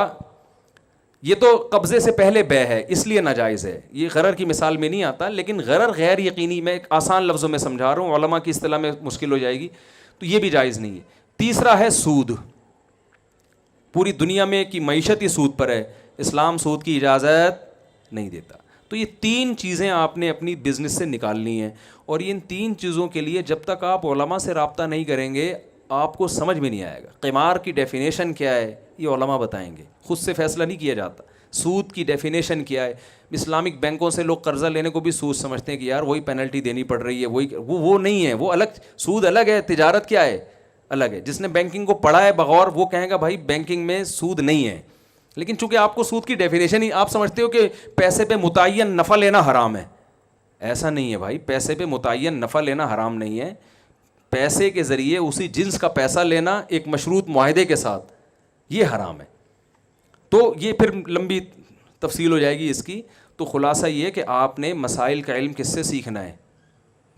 یہ تو قبضے سے پہلے بے ہے اس لیے ناجائز ہے. یہ غرر کی مثال میں نہیں آتا, لیکن غرر غیر یقینی, میں ایک آسان لفظوں میں سمجھا رہا ہوں, علماء کی اصطلاح میں مشکل ہو جائے گی, تو یہ بھی جائز نہیں ہے. تیسرا ہے سود. پوری دنیا میں کی معیشت ہی سود پر ہے, اسلام سود کی اجازت نہیں دیتا. تو یہ 3 چیزیں آپ نے اپنی بزنس سے نکالنی ہیں, اور ان 3 چیزوں کے لیے جب تک آپ علماء سے رابطہ نہیں کریں گے آپ کو سمجھ میں نہیں آئے گا. قمار کی ڈیفینیشن کیا ہے یہ علماء بتائیں گے, خود سے فیصلہ نہیں کیا جاتا. سود کی ڈیفینیشن کیا ہے, اسلامک بینکوں سے لوگ قرضہ لینے کو بھی سود سمجھتے ہیں کہ یار وہی پینلٹی دینی پڑ رہی ہے, وہی وہ نہیں ہے, وہ الگ. سود الگ ہے, تجارت کیا ہے الگ ہے. جس نے بینکنگ کو پڑھا ہے بغور وہ کہے گا بھائی بینکنگ میں سود نہیں ہے, لیکن چونکہ آپ کو سود کی ڈیفینیشن ہی, آپ سمجھتے ہو کہ پیسے پہ متعین نفع لینا حرام ہے, ایسا نہیں ہے بھائی، پیسے پہ متعین نفع لینا حرام نہیں ہے، پیسے کے ذریعے اسی جنس کا پیسہ لینا ایک مشروط معاہدے کے ساتھ یہ حرام ہے. تو یہ پھر لمبی تفصیل ہو جائے گی اس کی. تو خلاصہ یہ ہے کہ آپ نے مسائل کا علم کس سے سیکھنا ہے؟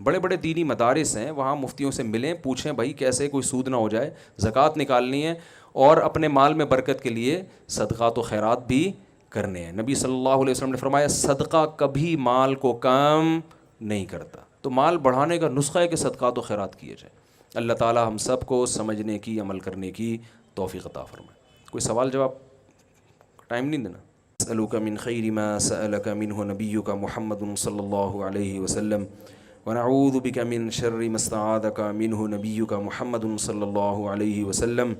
بڑے بڑے دینی مدارس ہیں، وہاں مفتیوں سے ملیں، پوچھیں بھائی کیسے کوئی سود نہ ہو جائے. زکوٰۃ نکالنی ہے اور اپنے مال میں برکت کے لیے صدقات و خیرات بھی کرنے ہیں. نبی صلی اللہ علیہ وسلم نے فرمایا صدقہ کبھی مال کو کم نہیں کرتا. تو مال بڑھانے کا نسخہ ہے کہ صدقات و خیرات کیے جائیں. اللہ تعالی ہم سب کو سمجھنے کی، عمل کرنے کی توفیق عطا فرمائے. کوئی سوال جواب؟ ٹائم نہیں دینا. اسألک من خیر ما سألک منہ نبیک محمد صلی اللہ علیہ وسلم ونعوذ بک من شر ما استعاذک منہ نبیک محمد صلی اللہ علیہ وسلم.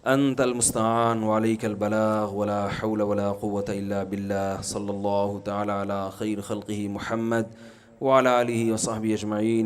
انت المستعان وعلیک البلاغ ولا حول ولا قوة الا باللہ. صلی اللہ تعالی علی خیر خلقہ محمد وعلی آلہ وصحبہ اجمعین.